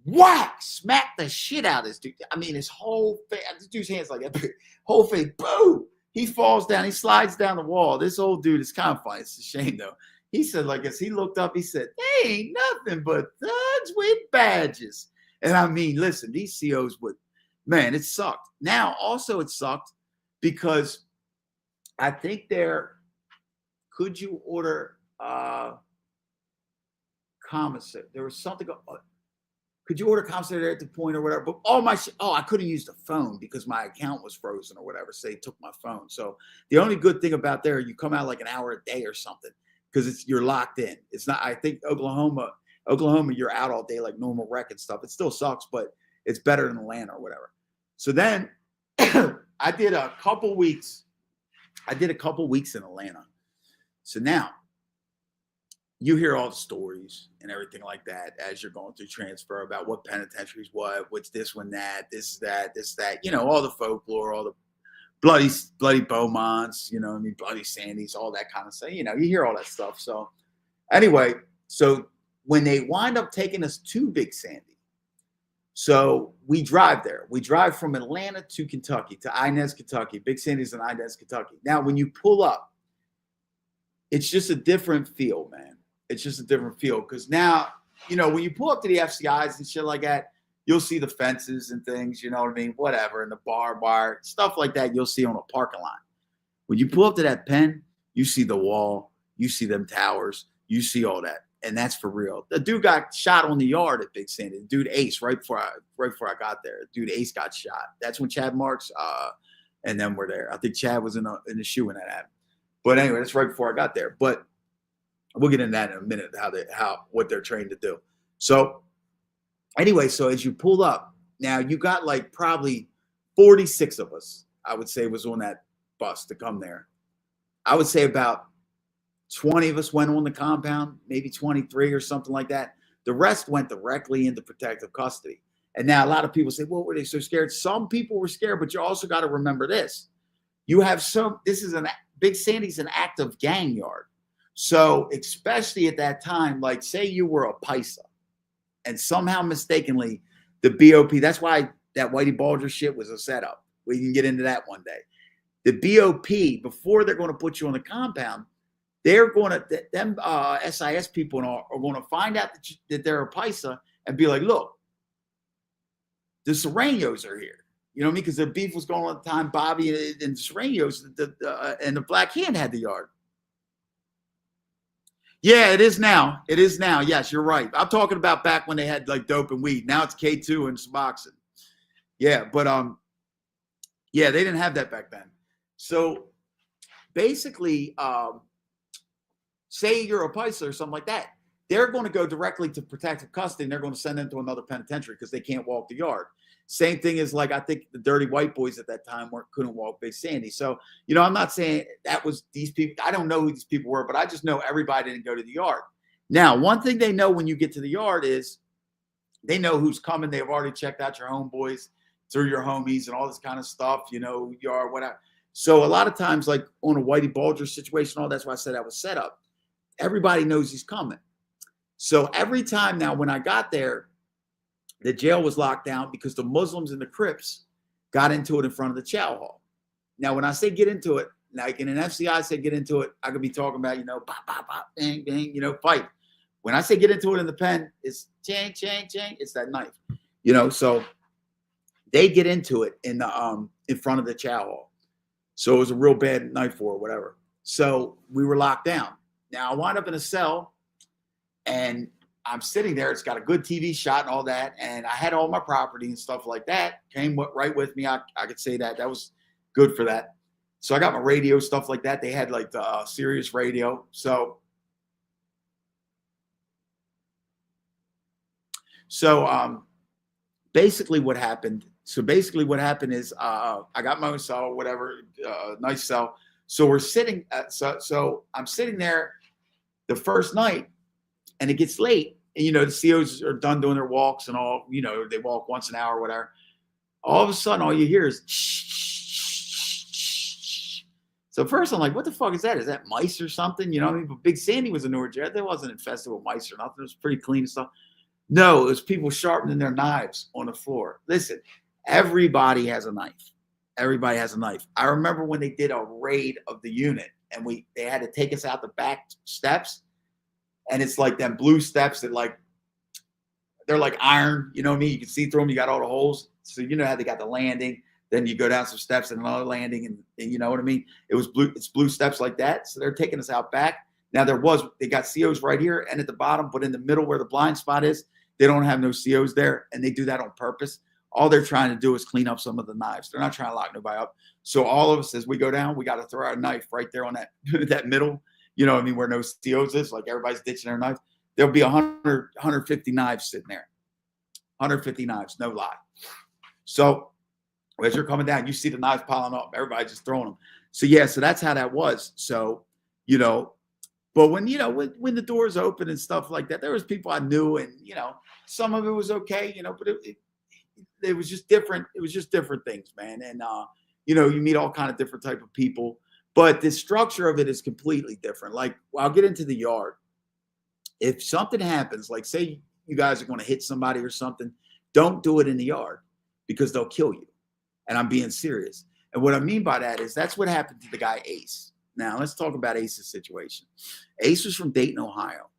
whack, smacked the shit out of this dude. I mean, his whole face, this dude's hands like that, whole face, boom. He falls down, he slides down the wall. This old dude is kind of funny. It's a shame though. He said, like, as he looked up, he said, "They ain't nothing but thugs with badges." And I mean, listen, these COs would, man, it sucked. Now, also it sucked because I think could you order commissary? There was something. Could you order commissary there at the point or whatever? But I couldn't use the phone because my account was frozen or whatever. So they took my phone. So the only good thing about there, you come out like an hour a day or something because you're locked in. It's not. I think Oklahoma, you're out all day like normal rec and stuff. It still sucks, but it's better than Atlanta or whatever. So then I did a couple weeks in Atlanta. So now you hear all the stories and everything like that as you're going through transfer about what penitentiaries, what's this one, this, that, all the folklore, all the bloody Beaumonts, bloody Sandys, all that kind of stuff. You hear all that stuff. So anyway, so when they wind up taking us to Big Sandy, so we drive there. We drive from Atlanta to Kentucky, to Inez, Kentucky. Big Sandy's in Inez, Kentucky. Now, when you pull up, it's just a different feel, man. It's just a different feel because now, when you pull up to the FCIs and shit like that, you'll see the fences and things, you know what I mean? Whatever, and the barbed wire, stuff like that you'll see on a parking lot. When you pull up to that pen, you see the wall, you see them towers, you see all that. And that's for real. The dude got shot on the yard at Big Sandy. The dude Ace, right before I got there. Dude Ace got shot. That's when Chad Marks and them were there. I think Chad was in the shoe when that happened. But anyway, that's right before I got there. But we'll get into that in a minute, what they're trained to do. So anyway, so as you pull up, now you got like probably 46 of us, I would say, was on that bus to come there. I would say about 20 of us went on the compound, maybe 23 or something like that. The rest went directly into protective custody. And now a lot of people say, well, were they so scared? Some people were scared, but you also got to remember this. Big Sandy's an active gang yard. So especially at that time, like say you were a Paisa and somehow mistakenly the BOP, that's why that Whitey Bulger shit was a setup. We can get into that one day. The BOP, before they're going to put you on the compound, they're going to, them SIS people are going to find out that they're a Paisa and be like, look, the Serranos are here. You know what I mean? Because their beef was going on at the time. Bobby and the Serranos and the Black Hand had the yard. Yeah, it is now. It is now. Yes, you're right. I'm talking about back when they had like dope and weed. Now it's K2 and Suboxone. Yeah, but yeah, they didn't have that back then. So basically, say you're a Paisa or something like that, they're going to go directly to protective custody and they're going to send them to another penitentiary because they can't walk the yard. Same thing as like I think the dirty white boys at that time couldn't walk Big Sandy. So, I'm not saying that was these people. I don't know who these people were, but I just know everybody didn't go to the yard. Now, one thing they know when you get to the yard is they know who's coming. They've already checked out your homeboys through your homies and all this kind of stuff, who you are, whatever. So a lot of times, like on a Whitey Bulger situation, all that's why I said that was set up. Everybody knows he's coming. So every time now when I got there, the jail was locked down because the Muslims and the Crips got into it in front of the chow hall. Now, when I say get into it, like in an FCI, I say get into it, I could be talking about, pop, pop, pop, bang, bang, fight. When I say get into it in the pen, it's chang, chang, chang. It's that knife, So they get into it in front of the chow hall. So it was a real bad knife war or whatever. So we were locked down. Now I wound up in a cell, and I'm sitting there. It's got a good TV shot and all that. And I had all my property and stuff like that. Came right with me. I could say that. That was good for that. So I got my radio, stuff like that. They had like the Sirius radio. So So basically what happened. So basically what happened is I got my own cell, whatever, nice cell. So we're sitting. So I'm sitting there the first night, and it gets late. And, the COs are done doing their walks and all. They walk once an hour, or whatever. All of a sudden, all you hear is. So first I'm like, what the fuck is that? Is that mice or something? But Big Sandy was a newer jet. They wasn't infested with mice or nothing. It was pretty clean and stuff. No, it was people sharpening their knives on the floor. Listen, everybody has a knife. Everybody has a knife. I remember when they did a raid of the unit, and they had to take us out the back steps, and it's like them blue steps that they're like iron. You know what I mean? You can see through them. You got all the holes. So how they got the landing. Then you go down some steps and another landing, and you know what I mean? It's blue steps like that. So they're taking us out back. Now they got COs right here and at the bottom, but in the middle where the blind spot is, they don't have no COs there, and they do that on purpose. All they're trying to do is clean up some of the knives. They're not trying to lock nobody up. So all of us, as we go down, we got to throw our knife right there on that middle, where no COs is, like everybody's ditching their knife. There'll be 150 knives sitting there. 150 knives, no lie. So as you're coming down, you see the knives piling up. Everybody's just throwing them. So so that's how that was. So, but when the doors open and stuff like that, there was people I knew, and some of it was okay, but it was just different. It was just different things, man. And you meet all kind of different type of people, but the structure of it is completely different. Like, I'll get into the yard. If something happens, like say you guys are going to hit somebody or something, don't do it in the yard, because they'll kill you. And I'm being serious. And what I mean by that is that's what happened to the guy Ace. Now let's talk about Ace's situation. Ace was from Dayton, Ohio.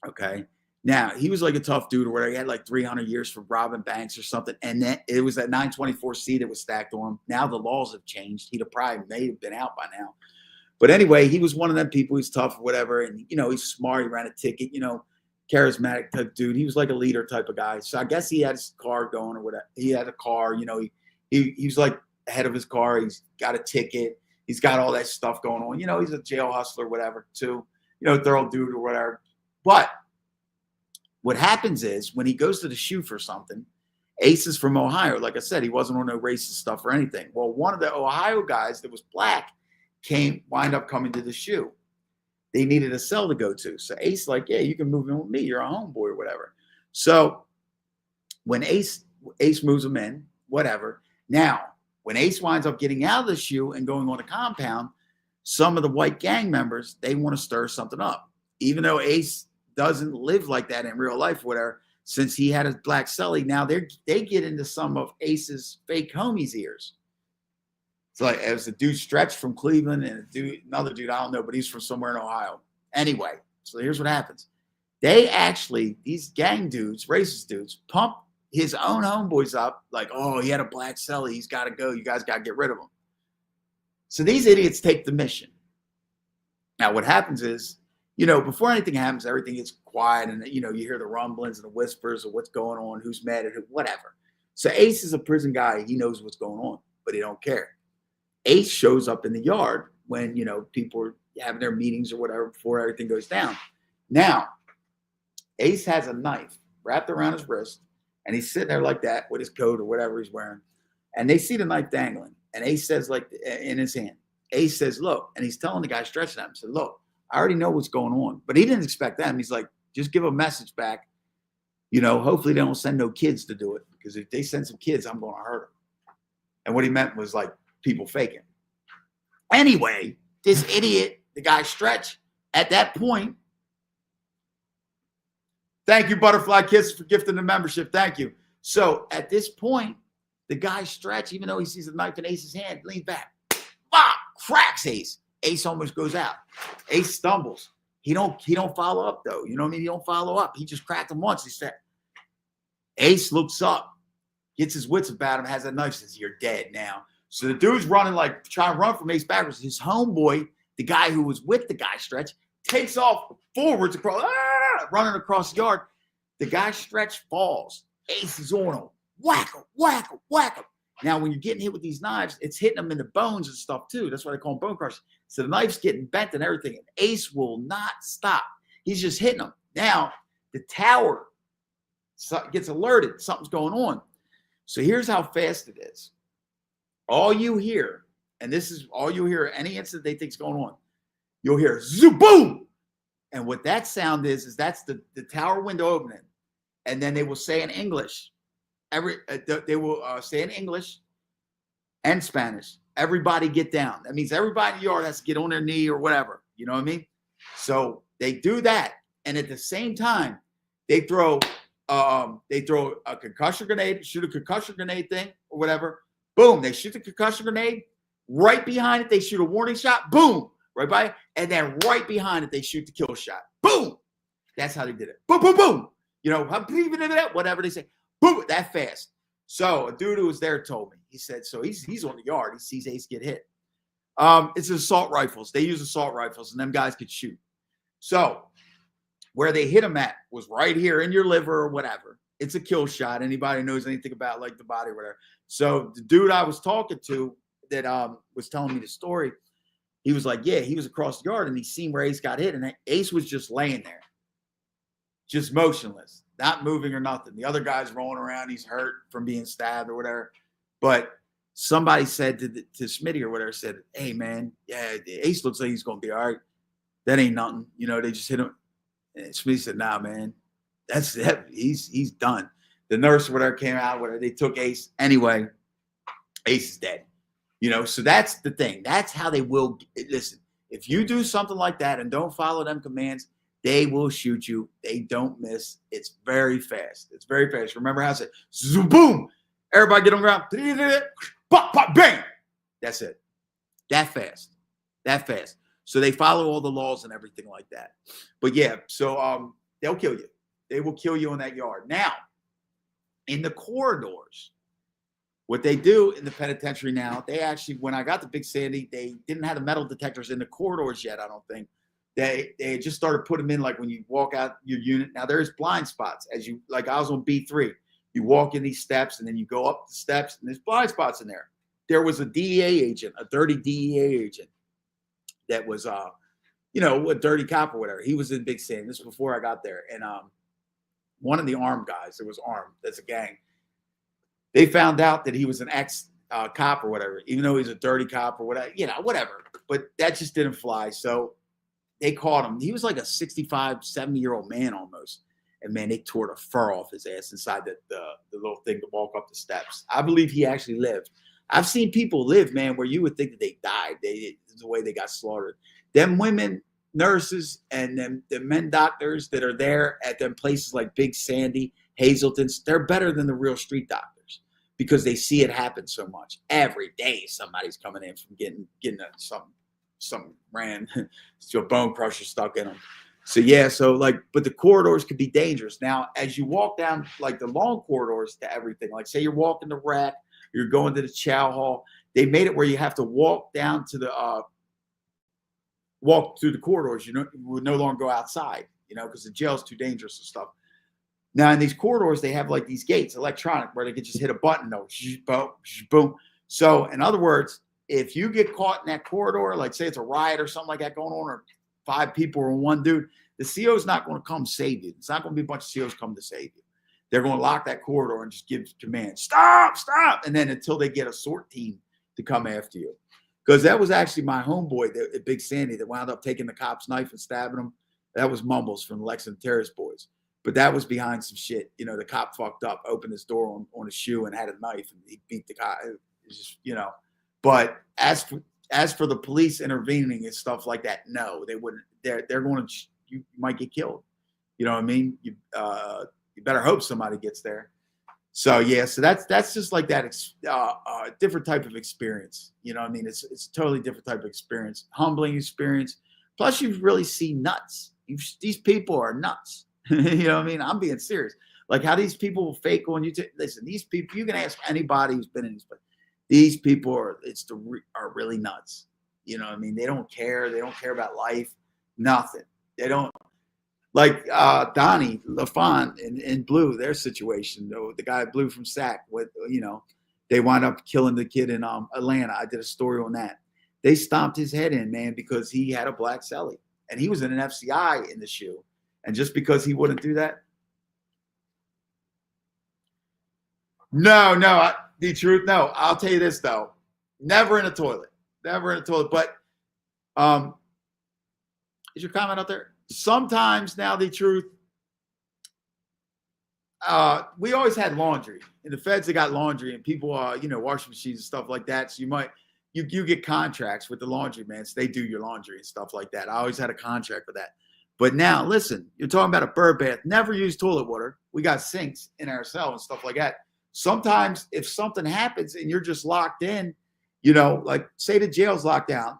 Okay. Now he was like a tough dude, or whatever. He had like 300 years for robbing banks or something. And then it was that 924C that was stacked on him. Now the laws have changed. He'd have probably may have been out by now. But anyway, he was one of them people. He's tough or whatever. And, he's smart. He ran a ticket, charismatic type dude. He was like a leader type of guy. So I guess he had his car going or whatever. He had a car, he was like ahead of his car. He's got a ticket. He's got all that stuff going on. He's a jail hustler, whatever, too. Thorough dude or whatever. But what happens is when he goes to the shoe for something, Ace is from Ohio. Like I said, he wasn't on no racist stuff or anything. Well, one of the Ohio guys that was black wind up coming to the shoe. They needed a cell to go to. So Ace like, yeah, you can move in with me. You're a homeboy or whatever. So when Ace moves him in, whatever. Now, when Ace winds up getting out of the shoe and going on the compound, some of the white gang members, they want to stir something up. Even though Ace doesn't live like that in real life, whatever, since he had his black celly, now they get into some of Ace's fake homies' ears. So like, it was a dude Stretch from Cleveland and another dude, I don't know, but he's from somewhere in Ohio. Anyway, so here's what happens. These gang dudes, racist dudes, pump his own homeboys up like, oh, he had a black celly. He's got to go. You guys got to get rid of him. So these idiots take the mission. Now, what happens is, before anything happens, everything gets quiet and, you hear the rumblings and the whispers of what's going on, who's mad at who, whatever. So Ace is a prison guy. He knows what's going on, but he don't care. Ace shows up in the yard when, people are having their meetings or whatever before everything goes down. Now, Ace has a knife wrapped around his wrist, and he's sitting there like that with his coat or whatever he's wearing. And they see the knife dangling. And Ace says, like, in his hand. Ace says, look. And he's telling the guy stretching at him, said, look, I already know what's going on. But he didn't expect that. And he's like, just give a message back. Hopefully they don't send no kids to do it. Because if they send some kids, I'm going to hurt them. And what he meant was, like, people faking. Anyway, this idiot, the guy Stretch, at that point, thank you, Butterfly Kisses, for gifting the membership. Thank you. So at this point, the guy Stretch, even though he sees the knife in Ace's hand, leans back, cracks Ace. Ace almost goes out. Ace stumbles. He don't follow up though. You know what I mean? He don't follow up. He just cracked him once. He said, Ace looks up, gets his wits about him, has a knife, says, you're dead now. So the dude's running, like trying to run from Ace backwards. His homeboy, the guy who was with the guy Stretch, takes off forwards across, running across the yard. The guy Stretch falls. Ace is on him. Whack him, whack him, whack him. Now, when you're getting hit with these knives, it's hitting them in the bones and stuff too. That's why they call them bone crushers. So the knife's getting bent and everything. And Ace will not stop. He's just hitting them. Now, the tower gets alerted. Something's going on. So here's how fast it is. All you hear, and this is all you hear, any incident they think's going on, you'll hear zoom, boom. And what that sound is that's the tower window opening. And then they will say in English, they will say in English and Spanish, everybody get down. That means everybody in the yard has to get on their knee or whatever. You know what I mean? So they do that. And at the same time, they throw a concussion grenade, shoot a concussion grenade thing or whatever. Boom, they shoot the concussion grenade. Right behind it, they shoot a warning shot. Boom, right by it. And then right behind it, they shoot the kill shot. Boom. That's how they did it. Boom, boom, boom. You know, whatever they say. Boom, that fast. So a dude who was there told me, he said, so he's on the yard. He sees Ace get hit. It's assault rifles. They use assault rifles, and them guys could shoot. So where they hit him at was right here in your liver or whatever. It's a kill shot. Anybody knows anything about like the body or whatever. So the dude I was talking to that was telling me the story, he was like, yeah, he was across the yard and he seen where Ace got hit, and Ace was just laying there, just motionless, not moving or nothing. The other guy's rolling around. He's hurt from being stabbed or whatever. But somebody said to Smitty or whatever, said, hey, man, yeah, Ace looks like he's going to be all right. That ain't nothing. You know, they just hit him. And Smitty said, nah, man, that's it. He's done. The nurse or whatever came out, whatever. They took Ace. Anyway, Ace is dead. You know, so that's the thing. That's how they will. Listen, if you do something like that and don't follow them commands, they will shoot you. They don't miss. It's very fast. It's very fast. Remember how I said, zoom, boom. Everybody get on the ground. Pop, pop, bang. That's it. That fast. That fast. So they follow all the laws and everything like that. But yeah, so they'll kill you. They will kill you in that yard. Now, in the corridors, what they do in the penitentiary now, they actually, when I got to Big Sandy, they didn't have the metal detectors in the corridors yet, I don't think. They just started putting them in like when you walk out your unit. Now there's blind spots as you, like I was on B3. You walk in these steps and then you go up the steps and there's blind spots in there. There was a DEA agent, a dirty DEA agent that was, you know, a dirty cop or whatever. He was in Big Sandy. This was before I got there. And one of the armed guys that was armed, that's a gang, they found out that he was an ex-cop or whatever, even though he's a dirty cop or whatever, you know, whatever. But that just didn't fly. So they caught him. He was like a 65, 70-year-old man almost. And, man, they tore the fur off his ass inside the little thing to walk up the steps. I believe he actually lived. I've seen people live, man, where you would think that they died. The way they got slaughtered. Them women nurses and them the men doctors that are there at them places like Big Sandy, Hazelton's, they're better than the real street doctors because they see it happen so much. Every day somebody's coming in from getting some ran a bone crusher stuck in them. So yeah, so like, but the corridors could be dangerous. Now, as you walk down like the long corridors to everything, like say you're walking the rack, you're going to the chow hall, they made it where you have to walk down to the walk through the corridors. You would no longer go outside, you know, because the jail's too dangerous and stuff. Now in these corridors, they have like these gates, electronic, where they can just hit a button, boom, boom. So in other words, if you get caught in that corridor, like say it's a riot or something like that going on, or 5 people or one dude, the CO is not going to come save you. It's not going to be a bunch of COs come to save you. They're going to lock that corridor and just give commands, stop, stop. And then until they get a SWAT team to come after you. Because that was actually my homeboy at Big Sandy that wound up taking the cop's knife and stabbing him. That was Mumbles from the Lexington Terrace Boys. But that was behind some shit. You know, the cop fucked up, opened his door on his shoe and had a knife, and he beat the cop. It's just, you know. But as for the police intervening and stuff like that, no, they wouldn't. They're going to, you might get killed. You know what I mean? You better hope somebody gets there. So yeah, so that's just like that different type of experience. You know what I mean? It's a totally different type of experience, humbling experience. Plus, you really see nuts. These people are nuts. You know what I mean? I'm being serious. Like how these people will fake on YouTube. Listen, these people, you can ask anybody who's been in these places. These people are really nuts. You know what I mean? They don't care. They don't care about life. Nothing. They don't. Like Donnie LaFont in Blue, their situation, the guy Blue from SAC, they wound up killing the kid in Atlanta. I did a story on that. They stomped his head in, man, because he had a black celly. And he was in an FCI in the shoe. And just because he wouldn't do that, No, the truth. No, I'll tell you this though. Never in a toilet. Never in a toilet. But is your comment out there? Sometimes now the truth. We always had laundry. In the feds, they got laundry and people washing machines and stuff like that. So you get contracts with the laundry so they do your laundry and stuff like that. I always had a contract for that. But now, listen, you're talking about a bird bath. Never use toilet water. We got sinks in our cell and stuff like that. Sometimes if something happens and you're just locked in, like say the jail's locked down,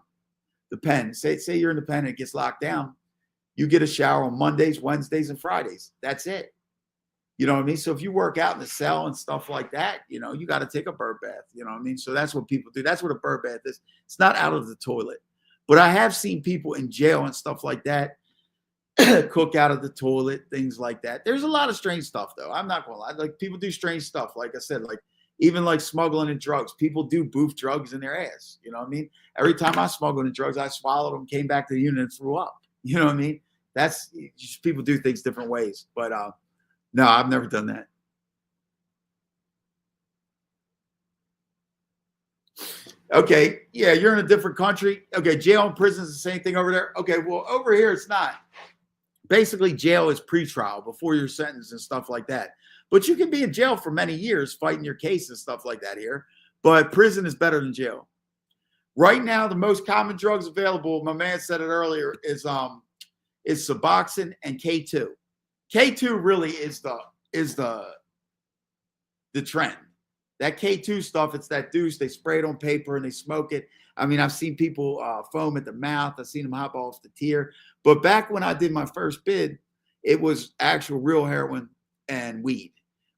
the pen, say you're in the pen and it gets locked down, you get a shower on Mondays, Wednesdays, and Fridays. That's it. You know what I mean? So if you work out in the cell and stuff like that, you got to take a bird bath. You know what I mean? So that's what people do. That's what a bird bath is. It's not out of the toilet. But I have seen people in jail and stuff like that cook out of the toilet, things like that. There's a lot of strange stuff, though. I'm not going to lie. Like, people do strange stuff. Like I said, like even like smuggling in drugs. People do boof drugs in their ass. You know what I mean? Every time I smuggled in drugs, I swallowed them, came back to the unit and threw up. You know what I mean? That's just, people do things different ways. But no, I've never done that. Okay, yeah, you're in a different country. Okay, jail and prison is the same thing over there. Okay, well, over here it's not. Basically, jail is pretrial before you're sentenced and stuff like that. But you can be in jail for many years fighting your case and stuff like that here. But prison is better than jail. Right now, the most common drugs available, my man said it earlier, is Suboxone and K2. K2 really is the trend. That K2 stuff, it's that deuce. They spray it on paper and they smoke it. I mean, I've seen people foam at the mouth. I've seen them hop off the tier. But back when I did my first bid, it was actual real heroin and weed.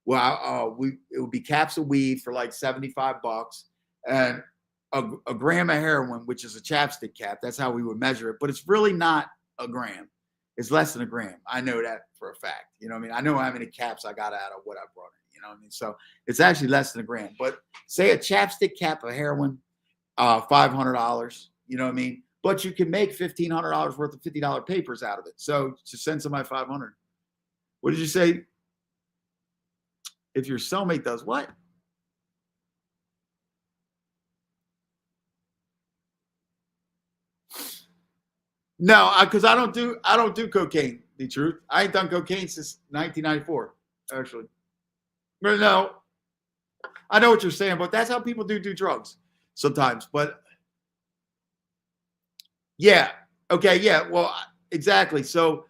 Well, it would be caps of weed for like $75 and a gram of heroin, which is a chapstick cap. That's how we would measure it. But it's really not a gram. It's less than a gram. I know that for a fact. You know what I mean? I know how many caps I got out of what I brought in. You know what I mean? So it's actually less than a gram. But say a chapstick cap of heroin, $500. You know what I mean? But you can make $1,500 worth of $50 papers out of it. So just send somebody $500. What did you say? If your cellmate does what? No, because I don't do cocaine. The truth, I ain't done cocaine since 1994. Actually, but no, I know what you're saying, but that's how people do drugs sometimes. But yeah, okay, yeah, well, exactly. So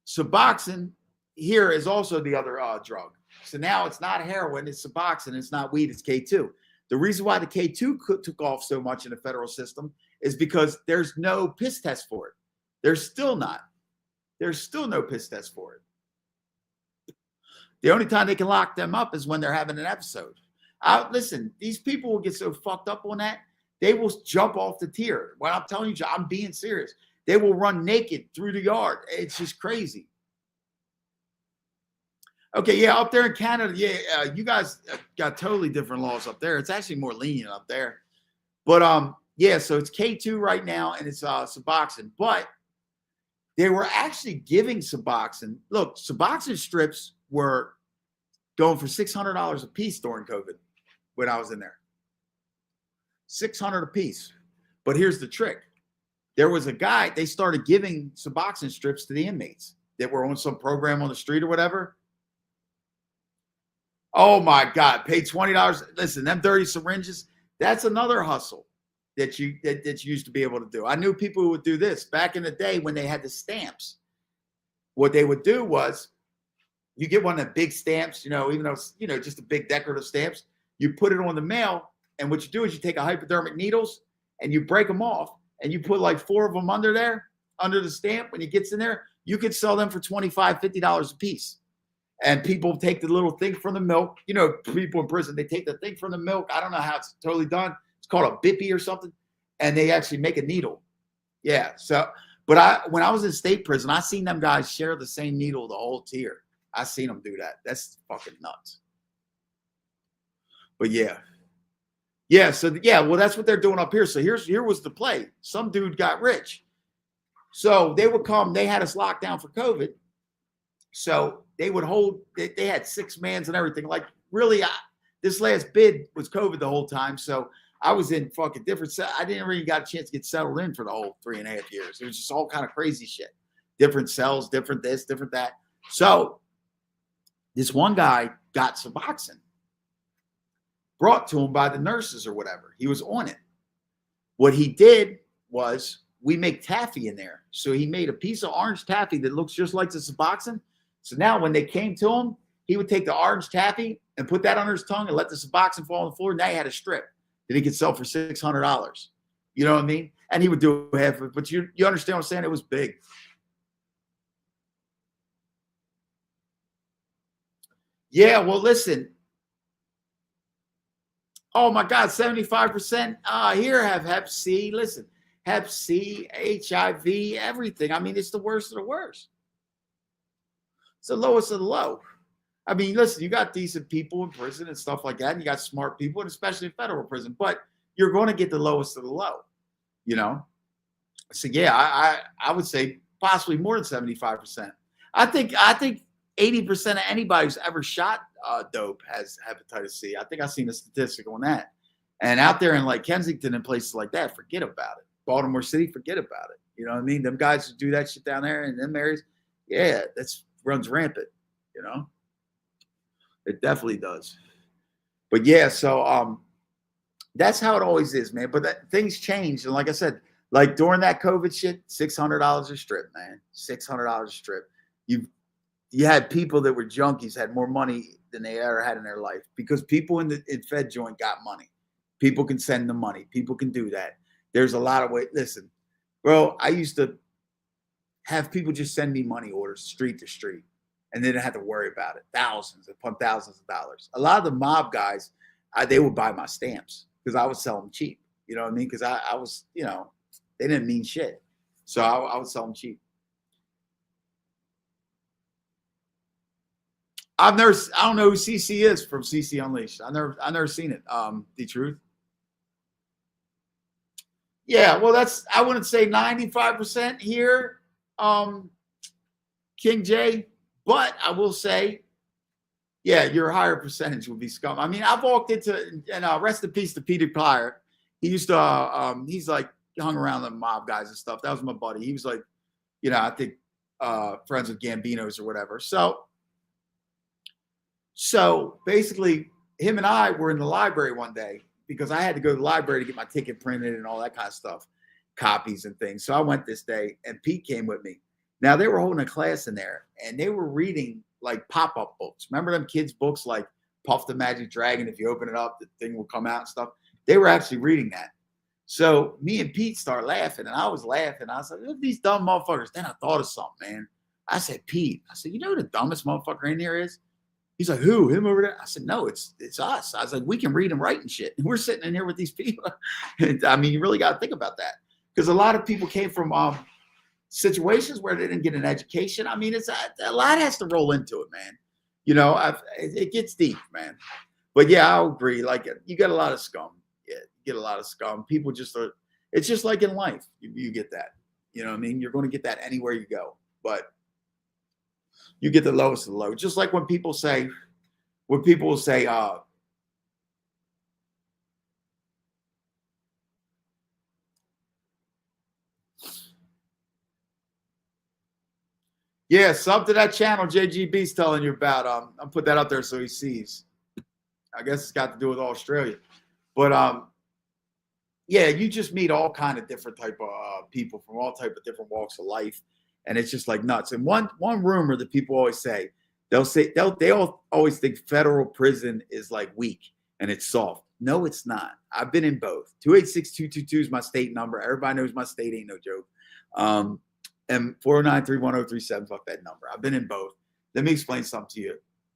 Suboxone here is also the other drug. So now it's not heroin, it's Suboxone, it's not weed, it's K2. The reason why the K2 took off so much in the federal system is because there's no piss test for it. There's still not. There's still no piss test for it. The only time they can lock them up is when they're having an episode. Listen, these people will get so fucked up on that, they will jump off the tier. When I'm telling you, I'm being serious. They will run naked through the yard. It's just crazy. Okay, yeah, up there in Canada, yeah, you guys got totally different laws up there. It's actually more lenient up there. But yeah, so it's K2 right now, and it's Suboxone. But they were actually giving Suboxone. Look, Suboxone strips were going for $600 a piece during COVID when I was in there. $600 a piece. But here's the trick. There was a guy, they started giving Suboxone strips to the inmates that were on some program on the street or whatever. Oh my God, pay $20. Listen, them dirty syringes, that's another hustle that you used to be able to do. I knew people who would do this back in the day when they had the stamps. What they would do was you get one of the big stamps, even though it's, just a big decorative stamps, you put it on the mail. And what you do is you take a hypodermic needles and you break them off and you put like 4 of them under there, under the stamp. When it gets in there, you could sell them for $25, $50 a piece. And people take the little thing from the milk. People in prison, they take the thing from the milk. I don't know how it's totally done. It's called a bippy or something. And they actually make a needle. Yeah. So, but when I was in state prison, I seen them guys share the same needle the whole tier. I seen them do that. That's fucking nuts. But yeah. Yeah. So yeah, well, that's what they're doing up here. So here was the play. Some dude got rich. So they would come, they had us locked down for COVID. So they would hold, they had 6 mans and everything, like really, this last bid was COVID the whole time. So I was in fucking different. I didn't really got a chance to get settled in for the whole 3.5 years. It was just all kind of crazy shit. Different cells, different this, different that. So this one guy got Suboxone brought to him by the nurses or whatever. He was on it. What he did was, we make taffy in there. So he made a piece of orange taffy that looks just like the Suboxone. So now when they came to him, he would take the orange taffy and put that under his tongue and let the Suboxone fall on the floor. Now he had a strip that he could sell for $600. You know what I mean? And he would do half of it. But you understand what I'm saying? It was big. Yeah, well, listen. Oh, my God, 75% here have Hep C. Listen, Hep C, HIV, everything. I mean, it's the worst of the worst. It's the lowest of the low. I mean, listen, you got decent people in prison and stuff like that, and you got smart people, and especially in federal prison, but you're going to get the lowest of the low, you know? So, yeah, I would say possibly more than 75%. I think 80% of anybody who's ever shot dope has hepatitis C. I think I've seen a statistic on that. And out there in like Kensington and places like that, forget about it. Baltimore City, forget about it. You know what I mean? Them guys who do that shit down there in them areas, yeah, that's runs rampant, you know? It definitely does. But yeah, so that's how it always is, man. But things change. And like I said, like during that COVID shit, $600 a strip, man. $600 a strip. You had people that were junkies had more money than they ever had in their life, because people in Fed joint got money. People can send them money. People can do that. There's a lot of ways. Listen, bro, I used to have people just send me money orders street to street, and they didn't have to worry about it. Thousands upon thousands of dollars. A lot of the mob guys, they would buy my stamps because I would sell them cheap. You know what I mean? Because I was, you know, they didn't mean shit. So I would sell them cheap. I don't know who CC is from CC Unleashed. I never seen it. The truth. Yeah, well, I wouldn't say 95% here, King J, but I will say, yeah, your higher percentage would be scum. I mean, I've walked into, and rest in peace to Peter Pryor. He used to, he's like hung around the mob guys and stuff. That was my buddy. He was like, you know, I think friends with Gambinos or whatever. So basically, him and I were in the library one day because I had to go to the library to get my ticket printed and all that kind of stuff, copies and things. So I went this day, and Pete came with me. Now, they were holding a class in there, and they were reading like pop-up books. Remember them kids' books like Puff the Magic Dragon? If you open it up, the thing will come out and stuff. They were actually reading that. So me and Pete start laughing, and I was laughing. I was like, look at these dumb motherfuckers. Then I thought of something, man. I said, Pete, you know who the dumbest motherfucker in here is? He's like, who? Him over there? I said, no, it's us. I was like, we can read and write and shit. And we're sitting in here with these people. And, I mean, you really got to think about that. Because a lot of people came from situations where they didn't get an education. I mean, it's a lot has to roll into it, man. You know, it gets deep, man. But yeah, I'll agree. Like, you get a lot of scum. Yeah, you get a lot of scum. People just are. It's just like in life. You get that. You know what I mean? You're going to get that anywhere you go. But you get the lowest of the low. Just like when people say, yeah, sub to that channel JGB's telling you about. I'll put that out there so he sees. I guess it's got to do with Australia. But yeah, you just meet all kind of different type of people from all type of different walks of life. And it's just like nuts. And one rumor that people always say, they all always think federal prison is like weak and it's soft. No, it's not. I've been in both. 286-222 is my state number. Everybody knows my state ain't no joke. And 409-31037, fuck that number. I've been in both. Let me explain something to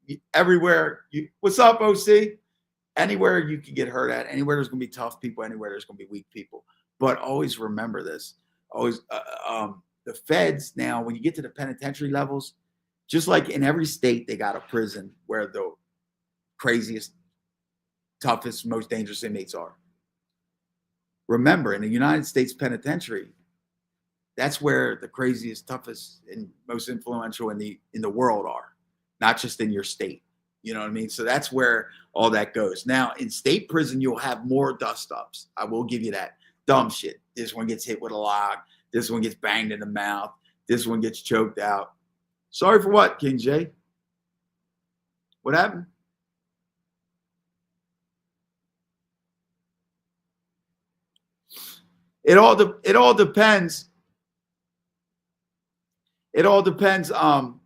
you. Everywhere, what's up, OC? Anywhere you can get hurt at, anywhere there's going to be tough people, anywhere there's going to be weak people. But always remember this. Always, the feds now, when you get to the penitentiary levels, just like in every state, they got a prison where the craziest, toughest, most dangerous inmates are. Remember, in the United States Penitentiary, that's where the craziest, toughest, and most influential in the world are, not just in your state. You know what I mean? So that's where all that goes. Now, in state prison, you'll have more dust-ups. I will give you that. Dumb shit. This one gets hit with a log. This one gets banged in the mouth. This one gets choked out. Sorry for what, King J? What happened? It all depends. It all depends. So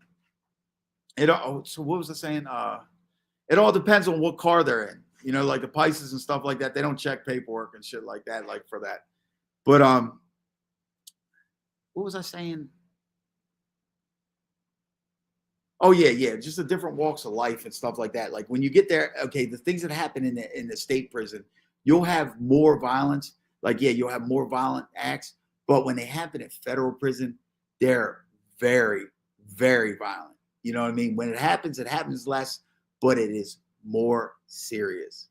what was I saying? It all depends on what car they're in. You know, like the Pisces and stuff like that. They don't check paperwork and shit like that, like for that. But what was I saying? Oh yeah, just the different walks of life and stuff like that. Like when you get there, okay, the things that happen in the state prison, you'll have more violence. Like you'll have more violent acts. But when they happen at federal prison, they're very, very violent. You know what I mean? When it happens less, but it is more serious.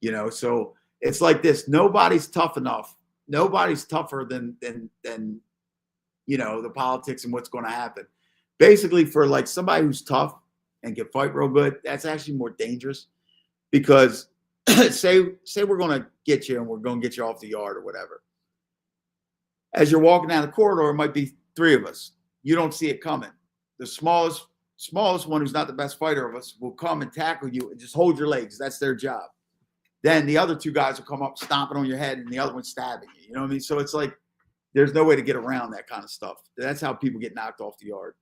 You know, so it's like this. Nobody's tough enough. Nobody's tougher than you know, the politics and what's going to happen. Basically, for like somebody who's tough and can fight real good, that's actually more dangerous because say we're going to get you and we're going to get you off the yard or whatever. As you're walking down the corridor, it might be 3 of us. You don't see it coming. The smallest one, who's not the best fighter of us, will come and tackle you and just hold your legs. That's their job. Then the other 2 guys will come up stomping on your head and the other one stabbing you. You know what I mean? So it's like there's no way to get around that kind of stuff. That's how people get knocked off the yard.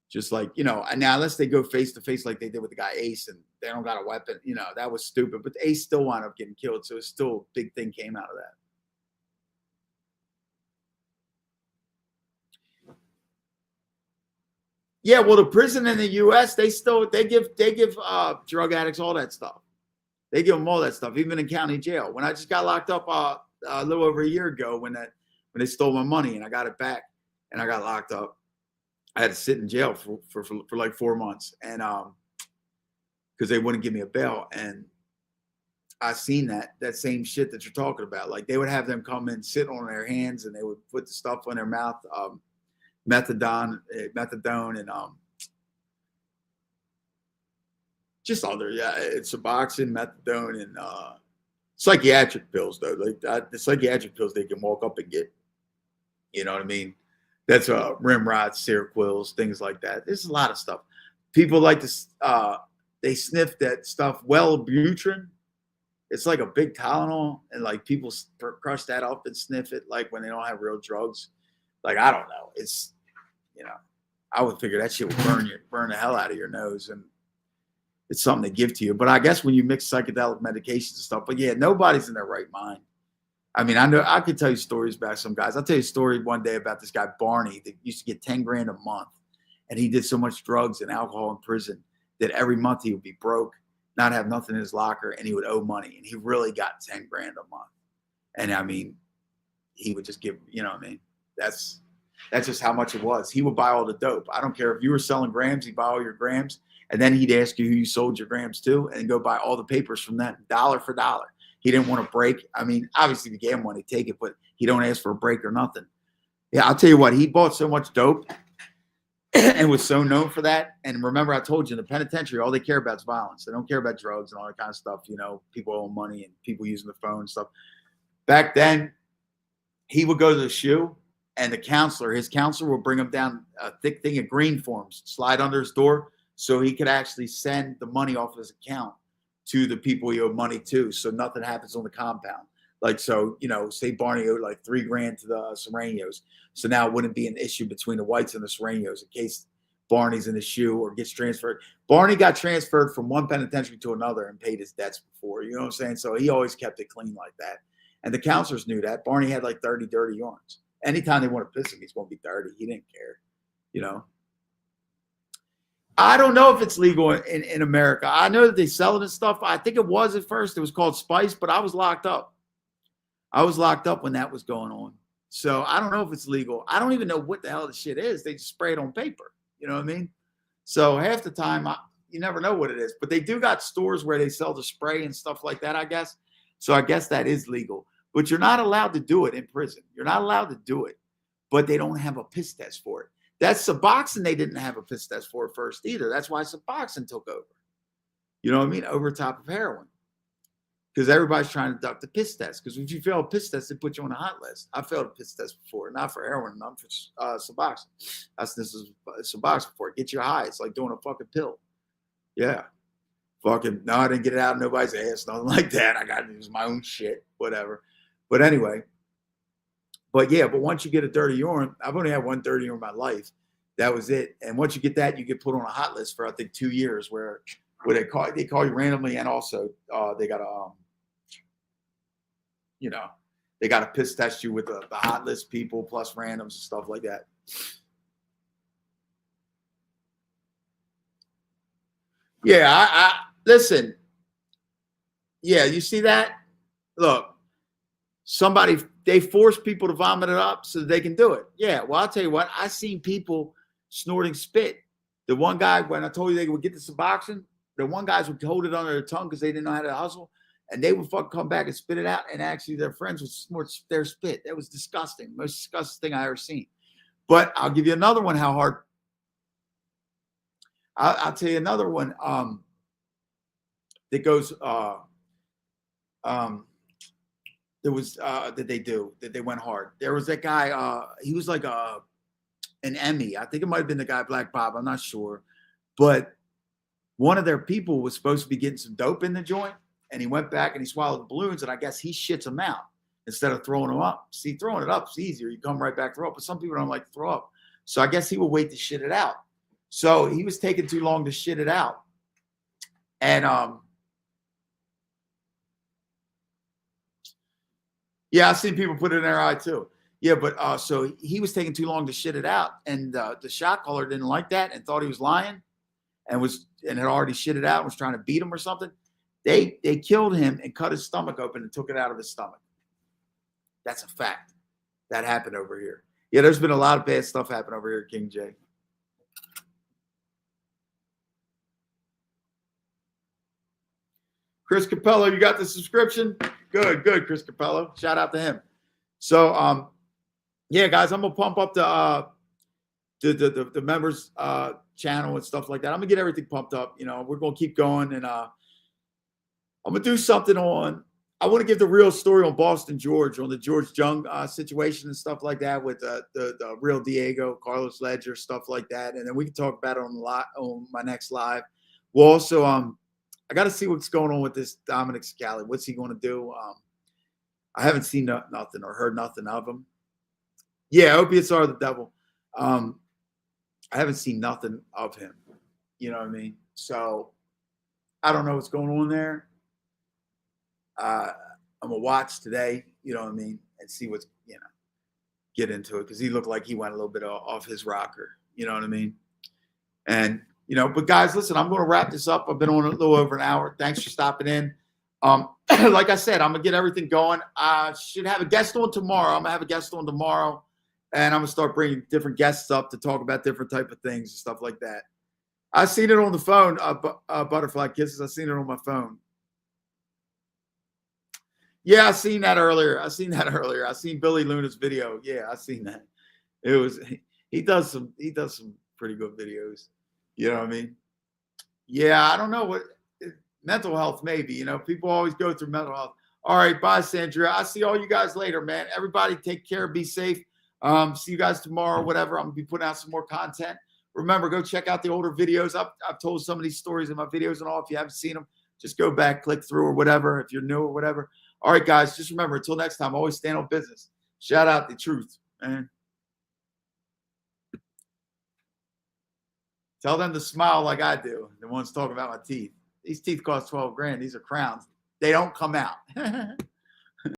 Just like, you know, and now unless they go face to face like they did with the guy Ace and they don't got a weapon, you know, that was stupid. But Ace still wound up getting killed. So it's still a big thing came out of that. Yeah, well, the prison in the U.S. they give drug addicts all that stuff. They give them all that stuff, even in county jail. When I just got locked up a little over a year ago, when they stole my money and I got it back, and I got locked up, I had to sit in jail for like 4 months, and because they wouldn't give me a bail, and I seen that same shit that you're talking about. Like they would have them come and sit on their hands, and they would put the stuff in their mouth. Methadone and just other it's Suboxone, methadone, and psychiatric pills though. Like the psychiatric pills they can walk up and get. You know what I mean? That's Rimrod, Seroquels, things like that. There's a lot of stuff. People like to they sniff that stuff. Wellbutrin. It's like a big Tylenol, and like people crush that up and sniff it, like when they don't have real drugs. Like I don't know. It's you know, I would figure that shit would burn the hell out of your nose, and it's something they give to you. But I guess when you mix psychedelic medications and stuff, but yeah, nobody's in their right mind. I mean, I know I could tell you stories about some guys. I'll tell you a story one day about this guy Barney that used to get 10 grand a month, and he did so much drugs and alcohol in prison that every month he would be broke, not have nothing in his locker, and he would owe money. And he really got 10 grand a month. And I mean, he would just give, you know what I mean? That's just how much it was. He would buy all the dope. I don't care if you were selling grams, he'd buy all your grams. And then he'd ask you who you sold your grams to and go buy all the papers from them, dollar for dollar. He didn't want to break. I mean, obviously, if you gave him one, he'd take it, but he don't ask for a break or nothing. Yeah, I'll tell you what, he bought so much dope and was so known for that. And remember, I told you, in the penitentiary, all they care about is violence. They don't care about drugs and all that kind of stuff, you know, people owing money and people using the phone and stuff. Back then, he would go to the shoe, and his counselor would bring him down a thick thing of green forms, slide under his door, so he could actually send the money off his account to the people he owed money to, so nothing happens on the compound. Like, so, you know, say Barney owed like 3 grand to the Serranos. So now it wouldn't be an issue between the whites and the Serranos in case Barney's in the shoe or gets transferred. Barney got transferred from one penitentiary to another and paid his debts before, you know what I'm saying? So he always kept it clean like that. And the counselors knew that. Barney had like 30 dirty yarns. Anytime they want to piss him, he's going to be dirty. He didn't care, you know. I don't know if it's legal in America. I know that they sell it and stuff. I think it was at first. It was called Spice, but I was locked up. I was locked up when that was going on. So I don't know if it's legal. I don't even know what the hell the shit is. They just spray it on paper. You know what I mean? So half the time, you never know what it is. But they do got stores where they sell the spray and stuff like that, I guess. So I guess that is legal. But you're not allowed to do it in prison. You're not allowed to do it. But they don't have a piss test for it. That's Suboxone. They didn't have a piss test for first either. That's why Suboxone took over. You know what I mean? Over top of heroin. Because everybody's trying to duck the piss test. Because if you fail a piss test, they put you on a hot list. I failed a piss test before, not for heroin, not for Suboxone. This is Suboxone before. Get you high. It's like doing a fucking pill. Yeah. Fucking, no, I didn't get it out of nobody's ass. Nothing like that. I got to use my own shit. Whatever. But anyway. But yeah, but once you get a dirty urine, I've only had one dirty urine in my life. That was it. And once you get that, you get put on a hot list for, I think, 2 years where they call you randomly. And also they got to, they got to piss test you with the hot list people plus randoms and stuff like that. Yeah, I listen. Yeah, you see that? Look, they force people to vomit it up so that they can do it. Yeah, well, I'll tell you what. I seen people snorting spit. The one guy, when I told you they would get the Suboxone, the one guys would hold it under their tongue because they didn't know how to hustle. And they would fucking come back and spit it out. And actually, their friends would snort their spit. That was disgusting. Most disgusting thing I ever seen. But I'll give you another one. How hard? I'll tell you another one. That goes. There was that they went hard. There was that guy. He was like an Emmy. I think it might have been the guy Black Bob. I'm not sure, but one of their people was supposed to be getting some dope in the joint. And he went back and he swallowed the balloons, and I guess he shits them out instead of throwing them up. See, throwing it up is easier. You come right back, throw up. But some people don't like to throw up. So I guess he would wait to shit it out. So he was taking too long to shit it out. And yeah, I've seen people put it in their eye too. Yeah, but so he was taking too long to shit it out. And the shot caller didn't like that and thought he was lying and had already shit it out and was trying to beat him or something. They killed him and cut his stomach open and took it out of his stomach. That's a fact. That happened over here. Yeah, there's been a lot of bad stuff happen over here, King J. Chris Capello, you got the subscription? Good, Chris Capello. Shout out to him. So, yeah, guys, I'm gonna pump up the members channel and stuff like that. I'm gonna get everything pumped up. We're gonna keep going, and I'm going to do something I want to give the real story on Boston George, on the George Jung situation and stuff like that with the real Diego, Carlos Ledger, stuff like that. And then we can talk about it on my next live. We'll also, I got to see what's going on with this Dominic Scali. What's he going to do? I haven't seen nothing or heard nothing of him. Yeah, opiates are the devil. I haven't seen nothing of him. You know what I mean? So I don't know what's going on there. I'm gonna watch today, you know what I mean, and see what's, get into it, because he looked like he went a little bit off his rocker, you know what I mean? And but guys, listen, I'm gonna wrap this up. I've been on a little over an hour. Thanks for stopping in. Like I said, I'm gonna get everything going. I should have a guest on tomorrow. And I'm gonna start bringing different guests up to talk about different type of things and stuff like that. I seen it on the phone, Butterfly Kisses. I seen it on my phone. Yeah, I seen that earlier. I seen Billy Luna's video. Yeah, I seen that. He does some pretty good videos. You know what I mean? Yeah, I don't know what mental health maybe. People always go through mental health. All right, bye, Sandra. I'll see all you guys later, man. Everybody take care, be safe. See you guys tomorrow, whatever. I'm gonna be putting out some more content. Remember, go check out the older videos. I've told some of these stories in my videos and all. If you haven't seen them, just go back, click through or whatever. If you're new or whatever. All right, guys, just remember, until next time, always stand on business. Shout out the truth, man. Tell them to smile like I do. The ones talking about my teeth. These teeth cost $12,000. These are crowns. They don't come out.